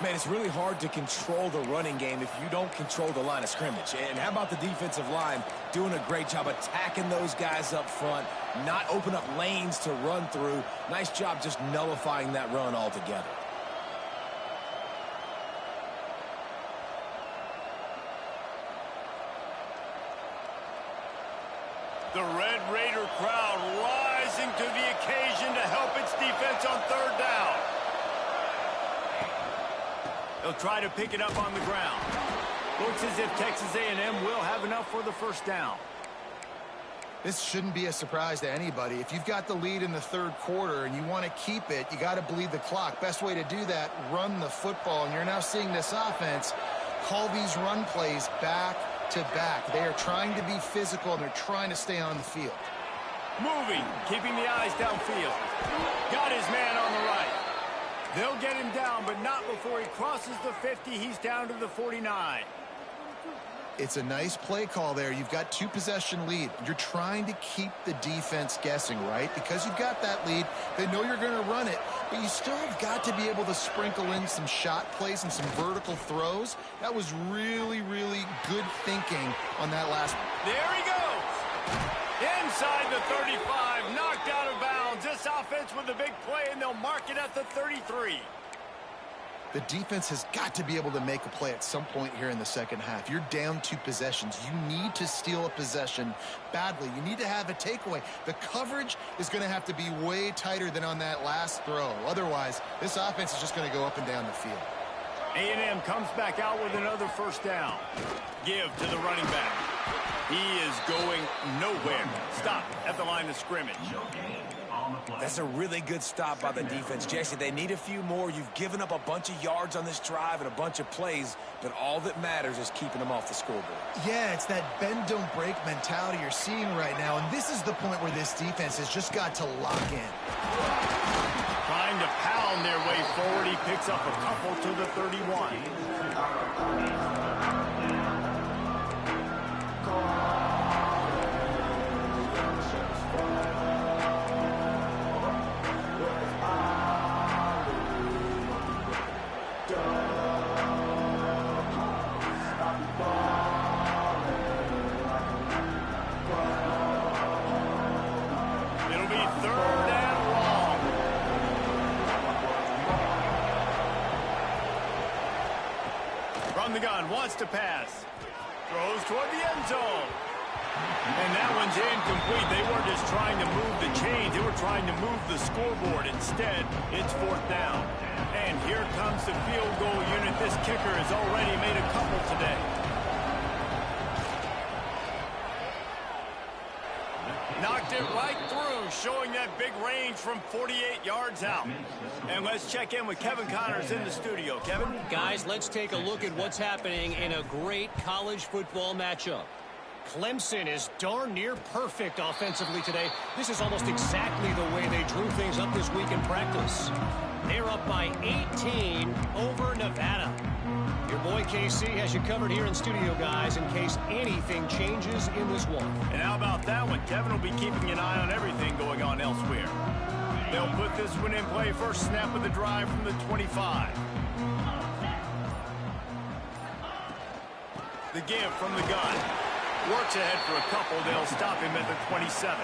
Man, it's really hard to control the running game if you don't control the line of scrimmage. And how about the defensive line doing a great job attacking those guys up front, not open up lanes to run through. Nice job just nullifying that run altogether. The Red Raider crowd rising to the occasion to help its defense on 3rd down. They'll try to pick it up on the ground. Looks as if Texas A&M will have enough for the first down. This shouldn't be a surprise to anybody. If you've got the lead in the 3rd quarter and you want to keep it, you got to bleed the clock. Best way to do that, run the football. And you're now seeing this offense call these run plays back to back. They are trying to be physical, and they're trying to stay on the field. Moving, keeping the eyes downfield. Got his man on the right. They'll get him down, but not before he crosses the 50. He's down to the 49. It's a nice play call there. You've got 2-possession lead. You're trying to keep the defense guessing, right? Because you've got that lead, they know you're going to run it, but you still have got to be able to sprinkle in some shot plays and some vertical throws. That was really, really good thinking on that last one. There he goes. Inside the 35, knocked out of bounds. This offense with a big play, and they'll mark it at the 33. The defense has got to be able to make a play at some point here in the second half. You're down 2 possessions. You need to steal a possession badly. You need to have a takeaway. The coverage is going to have to be way tighter than on that last throw. Otherwise, this offense is just going to go up and down the field. A&M comes back out with another first down. Give to the running back. He is going nowhere. Stop at the line of scrimmage. That's a really good stop by the defense. Jesse, they need a few more. You've given up a bunch of yards on this drive and a bunch of plays, but all that matters is keeping them off the scoreboard. Yeah, it's that bend, don't break mentality you're seeing right now, and this is the point where this defense has just got to lock in. Trying to pound their way forward. He picks up a couple to the 31. From the gun, wants to pass. Throws toward the end zone. And that one's incomplete. They weren't just trying to move the chains. They were trying to move the scoreboard. Instead, it's fourth down. And here comes the field goal unit. This kicker has already made a couple today. Knocked it right through, showing that big range from 48 yards out. And let's check in with Kevin Connors in the studio. Kevin? Guys, let's take a look at what's happening in a great college football matchup. Clemson is darn near perfect offensively today. This is almost exactly the way they drew things up this week in practice. They're up by 18 over Nevada. Your boy KC has you covered here in studio, guys, in case anything changes in this one. And how about that one? Kevin will be keeping an eye on everything going on elsewhere. They'll put this one in play. First snap of the drive from the 25. The give from the gun. Works ahead for a couple. They'll stop him at the 27.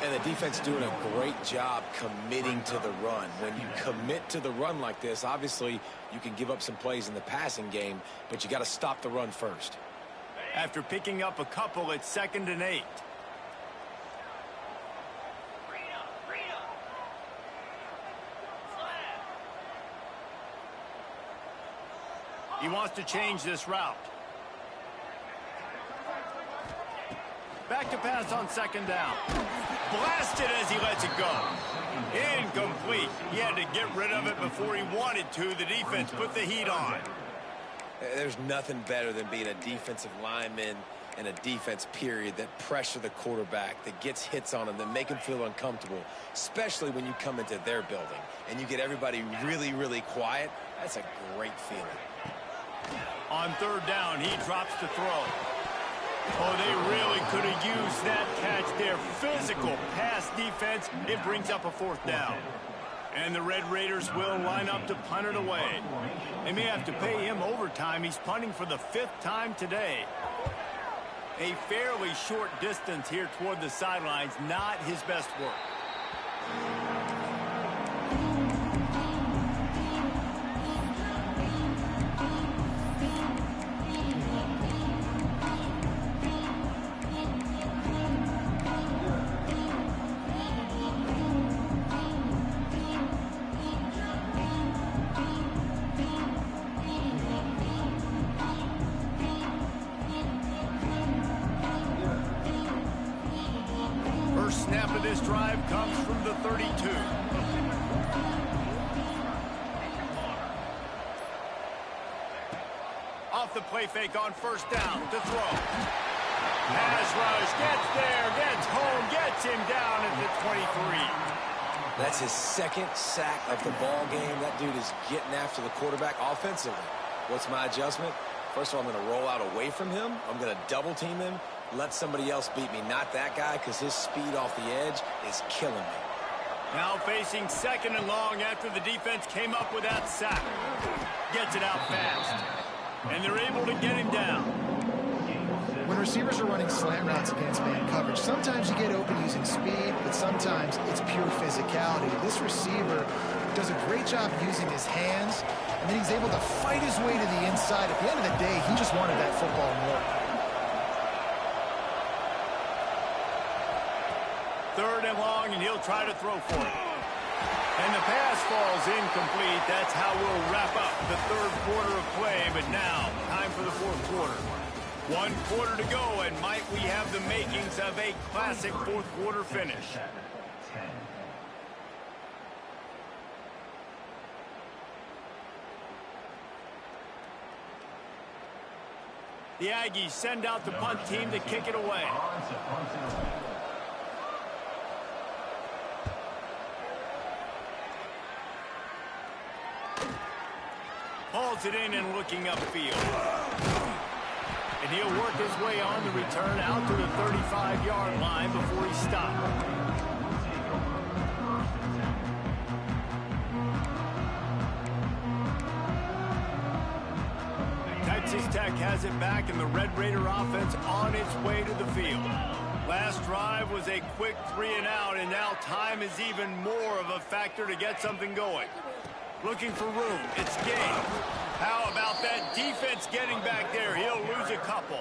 And the defense doing a great job committing to the run. When you commit to the run like this, obviously you can give up some plays in the passing game, but you got to stop the run first. After picking up a couple, it's 2nd and 8. He wants to change this route. Back to pass on 2nd down. Blasted as he lets it go. Incomplete. He had to get rid of it before he wanted to. The defense put the heat on. There's nothing better than being a defensive lineman and a defense period that pressure the quarterback, that gets hits on him, that make him feel uncomfortable, especially when you come into their building and you get everybody really, really quiet. That's a great feeling. On 3rd down, he drops to throw. Oh, they really could have used that catch there. Physical pass defense. It brings up a 4th down. And the Red Raiders will line up to punt it away. They may have to pay him overtime. He's punting for the 5th time today. A fairly short distance here toward the sidelines. Not his best work. Snap of this drive comes from the 32. Off the play fake on 1st down to throw. Pass rush, gets there, gets home, gets him down at the 23. That's his 2nd sack of the ball game. That dude is getting after the quarterback offensively. What's my adjustment? First of all, I'm going to roll out away from him. I'm going to double team him. Let somebody else beat me, not that guy, because his speed off the edge is killing me. Now facing 2nd and long after the defense came up with that sack. Gets it out fast. And they're able to get him down. When receivers are running slant routes against man coverage, sometimes you get open using speed, but sometimes it's pure physicality. This receiver does a great job using his hands, and then he's able to fight his way to the inside. At the end of the day, he just wanted that football more. 3rd and long, and he'll try to throw for it. And the pass falls incomplete. That's how we'll wrap up the 3rd quarter of play. But now, time for the 4th quarter. 1 quarter to go, and might we have the makings of a classic 4th quarter finish. The Aggies send out the punt team to kick it away. Hauls it in and looking upfield. And he'll work his way on the return out to the 35-yard line before he stopped. Texas Tech has it back, and the Red Raider offense on its way to the field. Last drive was a quick 3-and-out, and now time is even more of a factor to get something going. Looking for room. It's game. How about that defense getting back there? He'll lose a couple.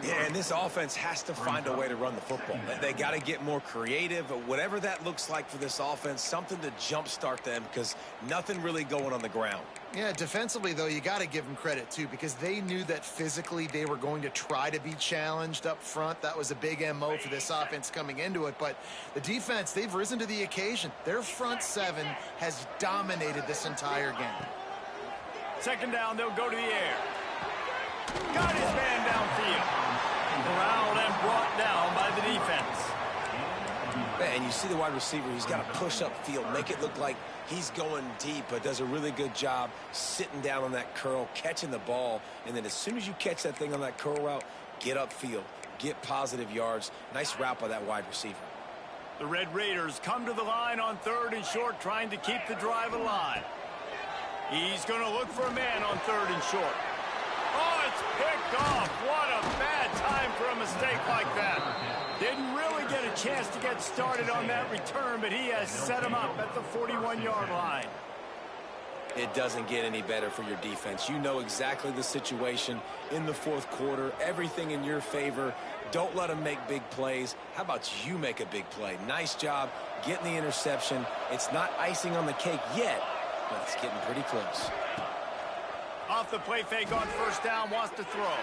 Yeah, and this offense has to find a way to run the football. They got to get more creative, whatever that looks like for this offense, something to jumpstart them because nothing really going on the ground. Yeah, defensively, though, you got to give them credit, too, because they knew that physically they were going to try to be challenged up front. That was a big MO for this offense coming into it. But the defense, they've risen to the occasion. Their front seven has dominated this entire game. Second down, they'll go to the air. Got his man downfield. Corralled and brought down by the defense. And you see the wide receiver, he's got to push up field, make it look like he's going deep, but does a really good job sitting down on that curl, catching the ball, and then as soon as you catch that thing on that curl route, get upfield, get positive yards. Nice route by that wide receiver. The Red Raiders come to the line on 3rd and short, trying to keep the drive alive. He's going to look for a man on 3rd and short. Oh, it's picked off. What a bad time for a mistake like that. Didn't really get a chance to get started on that return, but he has set him up at the 41-yard line. It doesn't get any better for your defense. You know exactly the situation in the 4th quarter. Everything in your favor. Don't let them make big plays. How about you make a big play? Nice job getting the interception. It's not icing on the cake yet, but it's getting pretty close. Off the play fake on 1st down, wants to throw.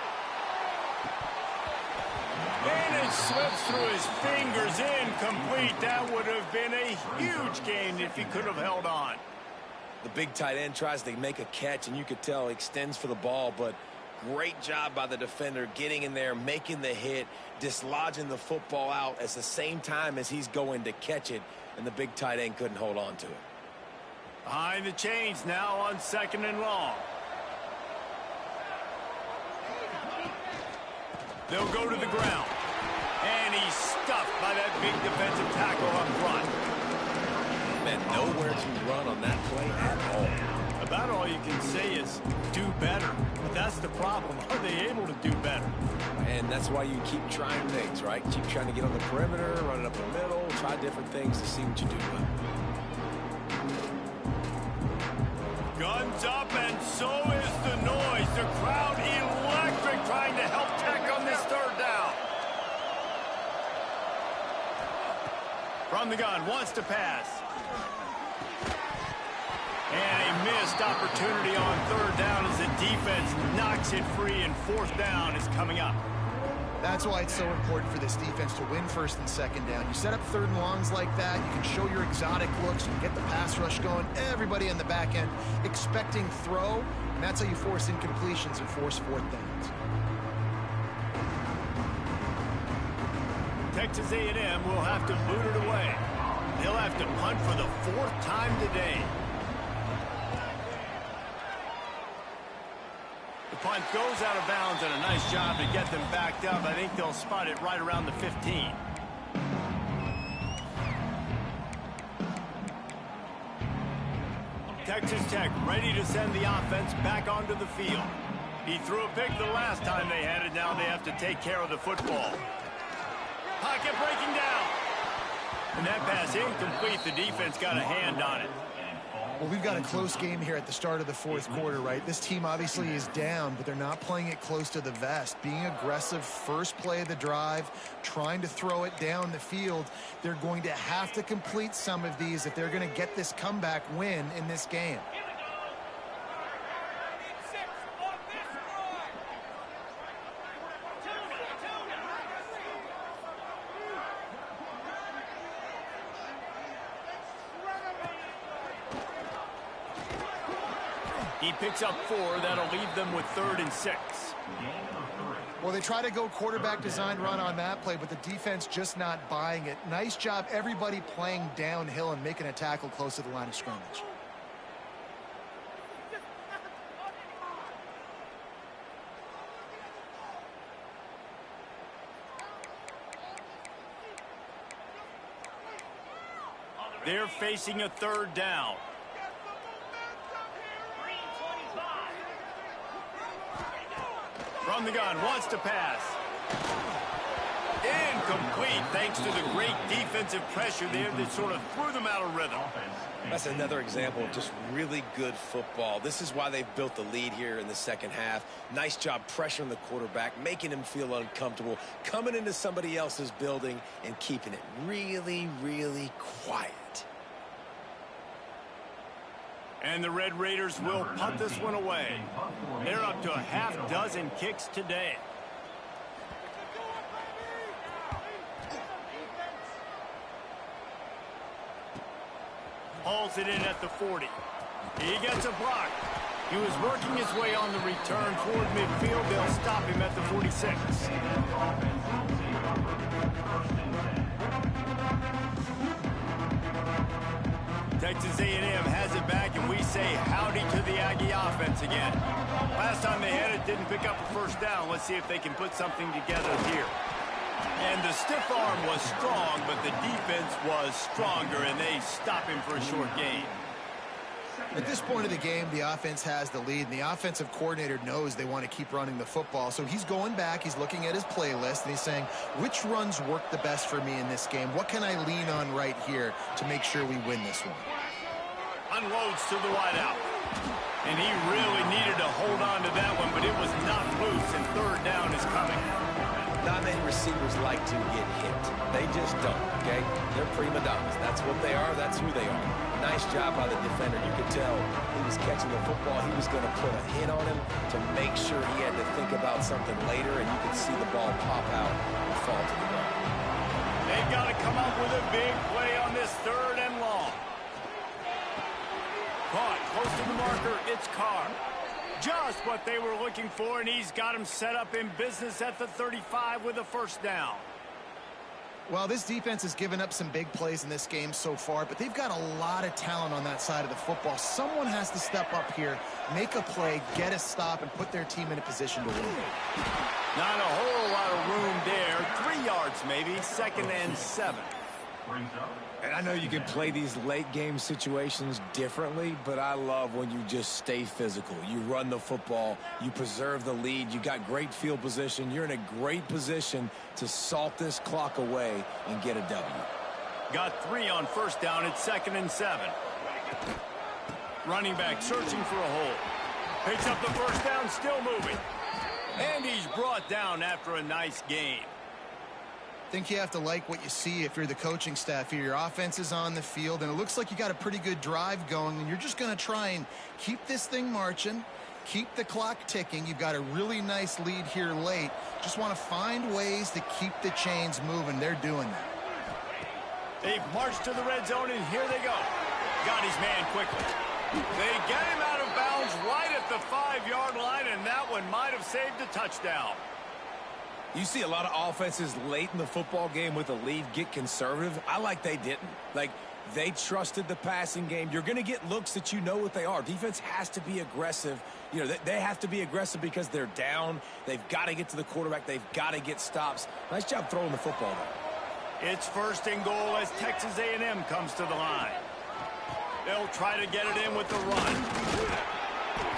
And it slips through his fingers, incomplete. That would have been a huge gain if he could have held on. The big tight end tries to make a catch, and you could tell he extends for the ball, but great job by the defender getting in there, making the hit, dislodging the football out at the same time as he's going to catch it, and the big tight end couldn't hold on to it. Behind the chains now on 2nd and long. They'll go to the ground. And he's stuffed by that big defensive tackle up front. Man, nowhere to run on that play at all. About all you can say is do better. But that's the problem. Are they able to do better? And that's why you keep trying things, right? Keep trying to get on the perimeter, run it up the middle, try different things to see what you do well. Guns up, and so is the noise. The crowd electric, trying to help Tech on this 3rd down. From the gun, wants to pass. And a missed opportunity on 3rd down as the defense knocks it free, and 4th down is coming up. That's why it's so important for this defense to win 1st and 2nd down. You set up 3rd and longs like that, you can show your exotic looks, you can get the pass rush going, everybody on the back end expecting throw, and that's how you force incompletions and force 4th downs. Texas A&M will have to boot it away. They'll have to punt for the 4th time today. The punt goes out of bounds, and a nice job to get them backed up. I think they'll spot it right around the 15. Texas Tech ready to send the offense back onto the field. He threw a pick the last time they had it. Now they have to take care of the football. Pocket breaking down. And that pass incomplete. The defense got a hand on it. Well, we've got a close game here at the start of the 4th quarter, right? This team obviously is down, but they're not playing it close to the vest. Being aggressive, first play of the drive, trying to throw it down the field. They're going to have to complete some of these if they're going to get this comeback win in this game. He picks up 4. That'll leave them with 3rd and 6. Well, they try to go quarterback design run on that play, but the defense just not buying it. Nice job, everybody playing downhill and making a tackle close to the line of scrimmage. They're facing a 3rd down. From the gun, wants to pass. Incomplete, thanks to the great defensive pressure there that sort of threw them out of rhythm. That's another example of just really good football. This is why they've built the lead here in the second half. Nice job pressuring the quarterback, making him feel uncomfortable, coming into somebody else's building and keeping it really, really quiet. And the Red Raiders will punt this one away. They're up to a half dozen kicks today. Hauls it in at the 40. He gets a block. He was working his way on the return toward midfield. They'll stop him at the 46. Texas A&M has it back, and we say howdy to the Aggie offense again. Last time they had it, didn't pick up a first down. Let's see if they can put something together here. And the stiff arm was strong, but the defense was stronger, and they stop him for a short gain. At this point of the game, the offense has the lead, and the offensive coordinator knows they want to keep running the football. So he's going back, he's looking at his playlist, and he's saying, which runs work the best for me in this game? What can I lean on right here to make sure we win this one? Unloads to the wideout. And he really needed to hold on to that one, but it was not loose, and third down is coming. Not many receivers like to get hit. They just don't, okay? They're prima donnas. That's what they are. That's who they are. Nice job by the defender. You could tell he was catching the football. He was going to put a hit on him to make sure he had to think about something later, and you could see the ball pop out and fall to the ground. They've got to come up with a big play on this third and long. Caught close to the marker. It's Carr. Just what they were looking for, and he's got him set up in business at the 35 with a first down. Well, this defense has given up some big plays in this game so far, but they've got a lot of talent on that side of the football. Someone has to step up here, make a play, get a stop, and put their team in a position to win. Not a whole lot of room there. 3 yards maybe, 2nd and 7. And I know you can play these late game situations differently, but I love when you just stay physical. You run the football, you preserve the lead, you got great field position, you're in a great position to salt this clock away and get a W. Got 3 on first down, it's 2nd and 7. Running back searching for a hole. Picks up the first down, still moving. And he's brought down after a nice gain. I think you have to like what you see if you're the coaching staff here. Your offense is on the field, and it looks like you got a pretty good drive going, and you're just going to try and keep this thing marching, keep the clock ticking. You've got a really nice lead here late. Just want to find ways to keep the chains moving. They're doing that. They've marched to the red zone, and here they go. Got his man quickly. They get him out of bounds right at the 5-yard line, and that one might have saved a touchdown. You see a lot of offenses late in the football game with a lead get conservative. I like they didn't. Like, they trusted the passing game. You're going to get looks that you know what they are. Defense has to be aggressive. You know, they have to be aggressive because they're down. They've got to get to the quarterback. They've got to get stops. Nice job throwing the football, though. It's 1st and goal as Texas A&M comes to the line. They'll try to get it in with the run.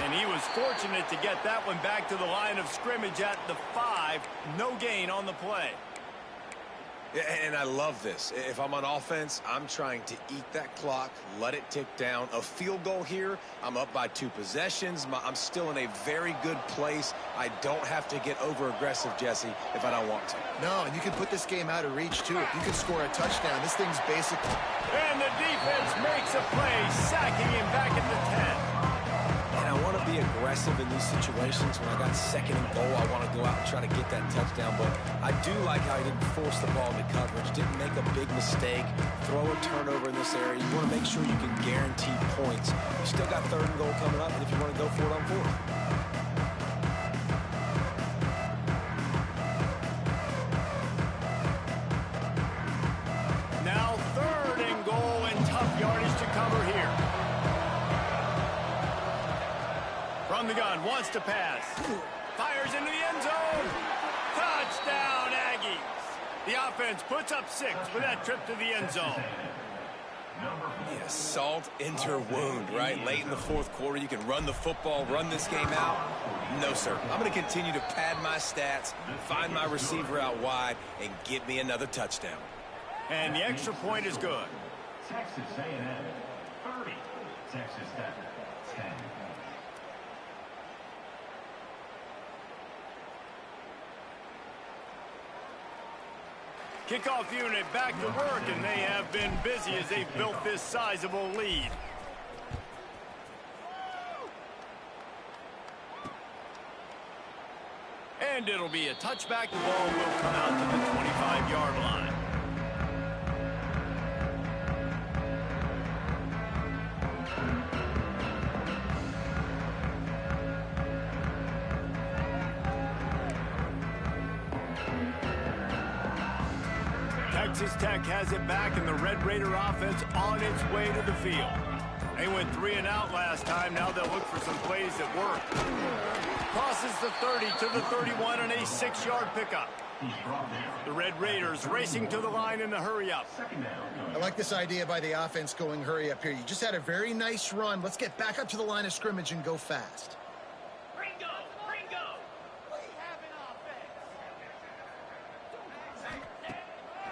And he was fortunate to get that one back to the line of scrimmage at the 5. No gain on the play. And I love this. If I'm on offense, I'm trying to eat that clock, let it tick down. A field goal here, I'm up by 2 possessions. I'm still in a very good place. I don't have to get over-aggressive, Jesse, if I don't want to. No, and you can put this game out of reach, too. If you can score a touchdown, this thing's basically... And the defense makes a play, sacking him back at the 10. I want to be aggressive in these situations. When I got 2nd and goal, I want to go out and try to get that touchdown. But I do like how he didn't force the ball into coverage, didn't make a big mistake, throw a turnover in this area. You want to make sure you can guarantee points. You still got 3rd and goal coming up, and if you want to go for it on 4th. Now 3rd and goal and tough yardage to cover here. From the gun, wants to pass. Fires into the end zone. Touchdown, Aggies. The offense puts up 6 with that trip to the end zone. Yeah, Yeah, salt into her wound, right? Late in the fourth quarter, you can run the football, run this game out. No, sir. I'm going to continue to pad my stats, find my receiver out wide, and get me another touchdown. And the extra point is good. Texas A&M 30. Texas Tech 10. Kickoff unit back to work, and they have been busy as they've built this sizable lead. And it'll be a touchback. The ball will come out to the 25-yard line. Texas Tech has it back, and the Red Raider offense on its way to the field. They went 3 and out last time. Now they'll look for some plays that work. Crosses the 30 to the 31 on a 6-yard pickup. The Red Raiders racing to the line in the hurry-up. I like this idea by the offense going hurry up here. You just had a very nice run. Let's get back up to the line of scrimmage and go fast. Ringo! We have an offense.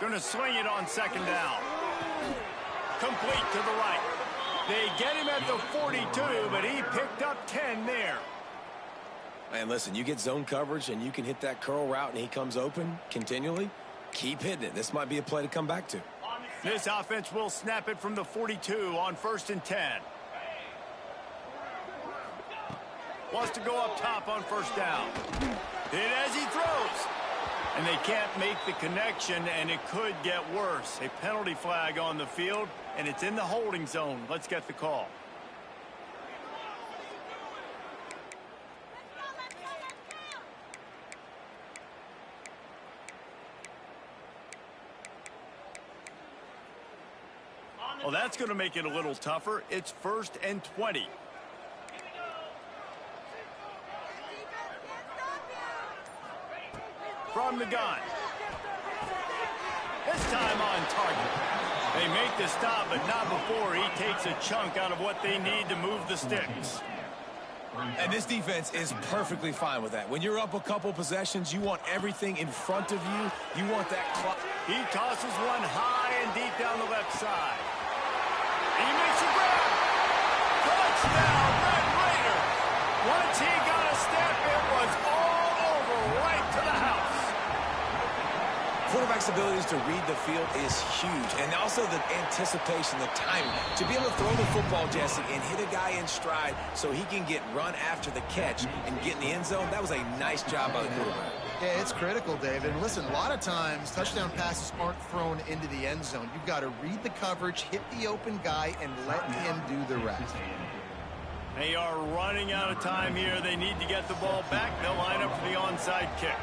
Going to swing it on 2nd down. Complete to the right. They get him at the 42, but he picked up 10 there. Man, listen, you get zone coverage and you can hit that curl route and he comes open continually. Keep hitting it. This might be a play to come back to. This offense will snap it from the 42 on 1st and 10. Wants to go up top on 1st down. Hit as he throws. And they can't make the connection, and it could get worse. A penalty flag on the field, and it's in the holding zone. Let's get the call. Well, that's going to make it a little tougher. It's 1st and 20. From the gun. This time on target. They make the stop, but not before he takes a chunk out of what they need to move the sticks. And this defense is perfectly fine with that. When you're up a couple possessions, you want everything in front of you. You want that clock. He tosses one high and deep down the left side. He makes a grab. Touchdown, Red Raider. Once he got a step, it was all over right to the house. Quarterback's abilities to read the field is huge. And also the anticipation, the timing. To be able to throw the football, Jesse, and hit a guy in stride so he can get run after the catch and get in the end zone, that was a nice job by the quarterback. Yeah, it's critical, David. And listen, a lot of times touchdown passes aren't thrown into the end zone. You've got to read the coverage, hit the open guy, and let him do the rest. They are running out of time here. They need to get the ball back. They'll line up for the onside kick.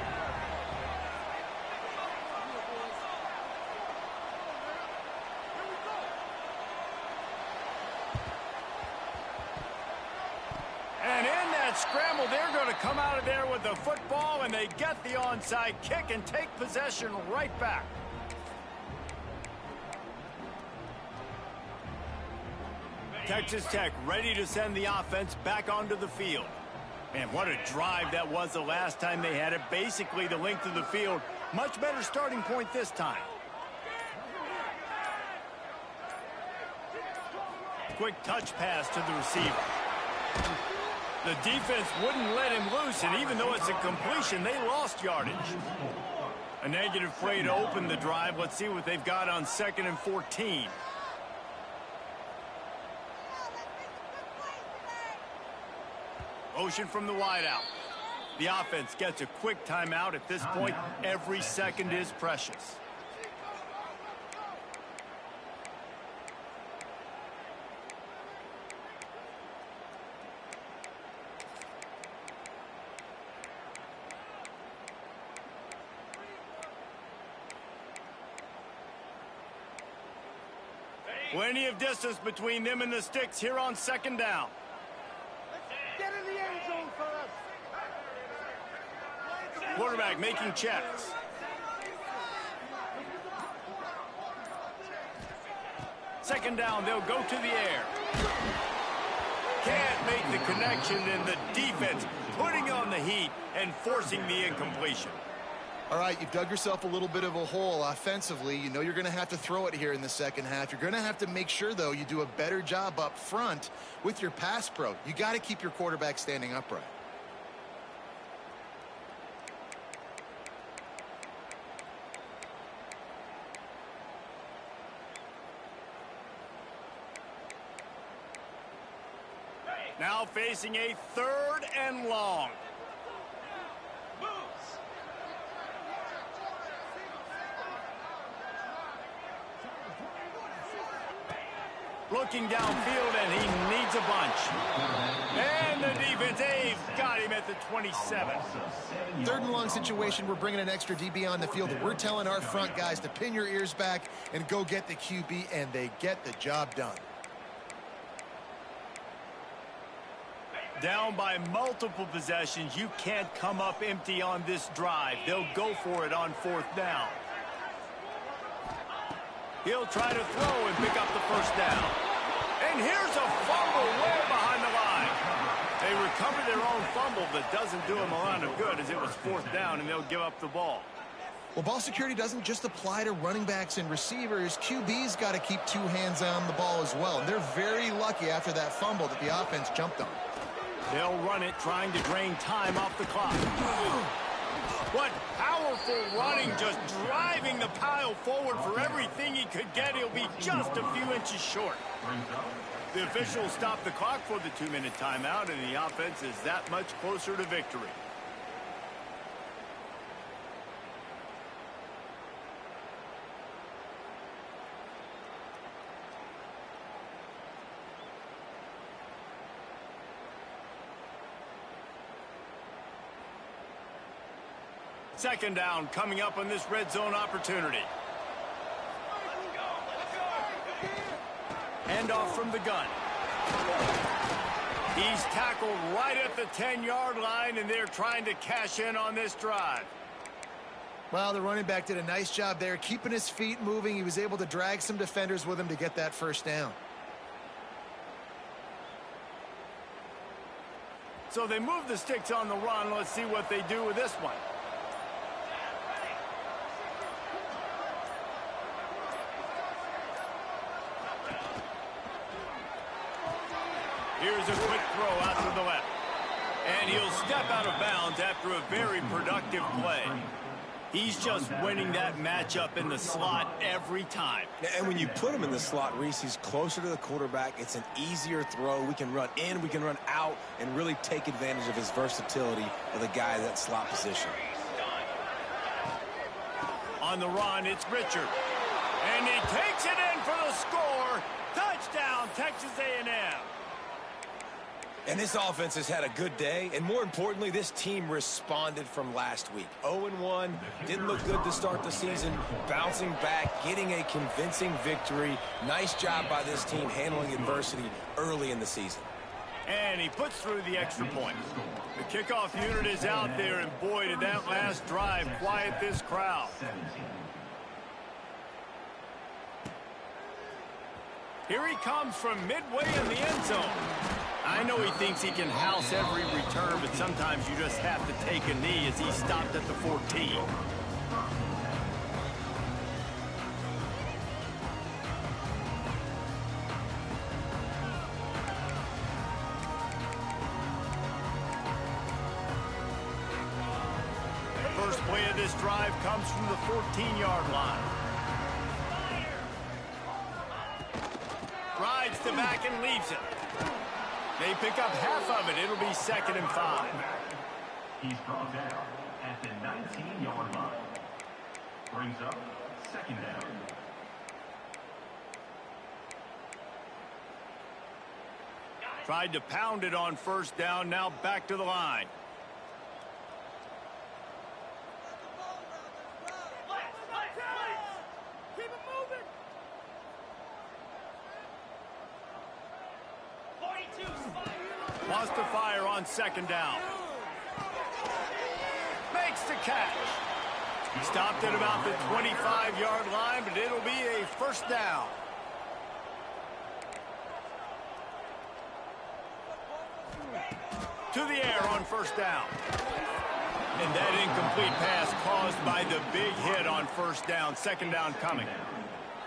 And in that scramble, they're going to come out of there with the football, and they get the onside kick and take possession right back. Texas Tech ready to send the offense back onto the field. Man, what a drive that was the last time they had it. Basically the length of the field. Much better starting point this time. Quick touch pass to the receiver. The defense wouldn't let him loose, and even though it's a completion, they lost yardage. A negative play to open the drive. Let's see what they've got on 2nd and 14. Motion from the wideout. The offense gets a quick timeout. At this point, every second is precious. Plenty of distance between them and the sticks here on 2nd down. Get in the end zone for us. Quarterback making checks. Second down, they'll go to the air. Can't make the connection, and the defense putting on the heat and forcing the incompletion. All right, you've dug yourself a little bit of a hole offensively. You know you're going to have to throw it here in the second half. You're going to have to make sure, though, you do a better job up front with your pass pro. You got to keep your quarterback standing upright. Now facing a 3rd and long. Looking downfield, and he needs a bunch. And the defense, they've got him at the 27. 3rd and long situation, we're bringing an extra DB on the field, and we're telling our front guys to pin your ears back and go get the QB, and they get the job done. Down by multiple possessions, you can't come up empty on this drive. They'll go for it on 4th down. He'll try to throw and pick up the 1st down. And here's a fumble way behind the line. They recover their own fumble, but doesn't do them a lot of good as it was 4th down, and they'll give up the ball. Well, ball security doesn't just apply to running backs and receivers. QB's got to keep 2 hands on the ball as well. And they're very lucky after that fumble that the offense jumped on. They'll run it, trying to drain time off the clock. What powerful running, just driving the pile forward for everything he could get. He'll be just a few inches short. The officials stop the clock for the 2-minute timeout, and the offense is that much closer to victory. Second down coming up on this red zone opportunity. Handoff from the gun. He's tackled right at the 10-yard line, and they're trying to cash in on this drive. Well, the running back did a nice job there, keeping his feet moving. He was able to drag some defenders with him to get that 1st down. So they move the sticks on the run. Let's see what they do with this one. Here's a quick throw out to the left. And he'll step out of bounds after a very productive play. He's just winning that matchup in the slot every time. And when you put him in the slot, Reese, he's closer to the quarterback. It's an easier throw. We can run in, we can run out, and really take advantage of his versatility of the guy in that slot position. On the run, it's Richard. And he takes it in for the score. Touchdown, Texas A&M. And this offense has had a good day, and more importantly, this team responded from last week. 0-1, didn't look good to start the season, bouncing back, getting a convincing victory. Nice job by this team handling adversity early in the season. And he puts through the extra point. The kickoff unit is out there, and boy, did that last drive quiet this crowd. Here he comes from midway in the end zone. I know he thinks he can house every return, but sometimes you just have to take a knee as he stopped at the 14. First play of this drive comes from the 14-yard line. Rides the back and leaves it. They pick up half of it. It'll be 2nd and 5. He's brought down at the 19-yard line. Brings up 2nd down. Tried to pound it on 1st down. Now back to the line. Keep it moving. Wants to fire on 2nd down. Makes the catch. Stopped at about the 25-yard line, but it'll be a 1st down. to the air on first down. And that incomplete pass caused by the big hit on first down. Second down coming.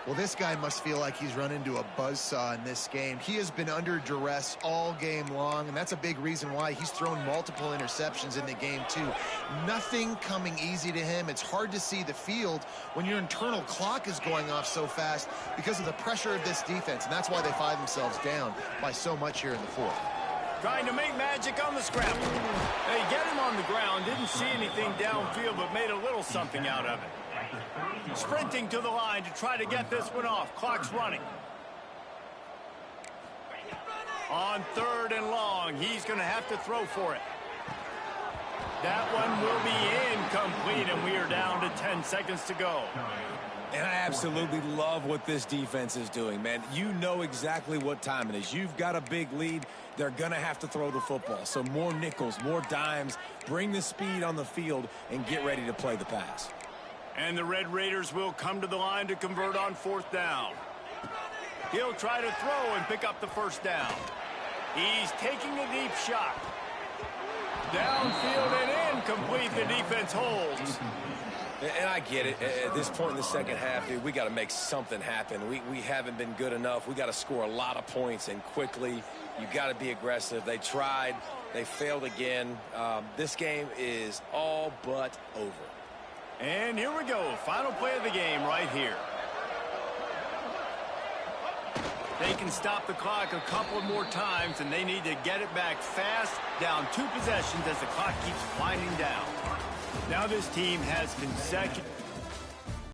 Well, this guy must feel like he's run into a buzzsaw in this game. He has been under duress all game long, and that's a big reason why he's thrown multiple interceptions in the game, too. Nothing coming easy to him. It's hard to see the field when your internal clock is going off so fast because of the pressure of this defense, and that's why they find themselves down by so much here in the fourth. Trying to make magic on the scramble. They get him on the ground, didn't see anything downfield, but made a little something out of it. Sprinting to the line to try to get this one off. Clock's running. On third and long, he's going to have to throw for it. That one will be incomplete, and we are down to 10 seconds to go. And I absolutely love what this defense is doing, man. You know exactly what time it is. You've got a big lead. They're going to have to throw the football. So more nickels, more dimes, bring the speed on the field, and get ready to play the pass. And the Red Raiders will come to the line to convert on fourth down. He'll try to throw and pick up the first down. He's taking a deep shot. Downfield and incomplete. The defense holds. And I get it. At this point in the second half, dude, we got to make something happen. We haven't been good enough. We got to score a lot of points and quickly. You got to be aggressive. They tried. They failed again. This game is all but over. And here we go. Final play of the game right here. They can stop the clock a couple more times, and they need to get it back fast, down 2 possessions as the clock keeps winding down. Now this team has consecutive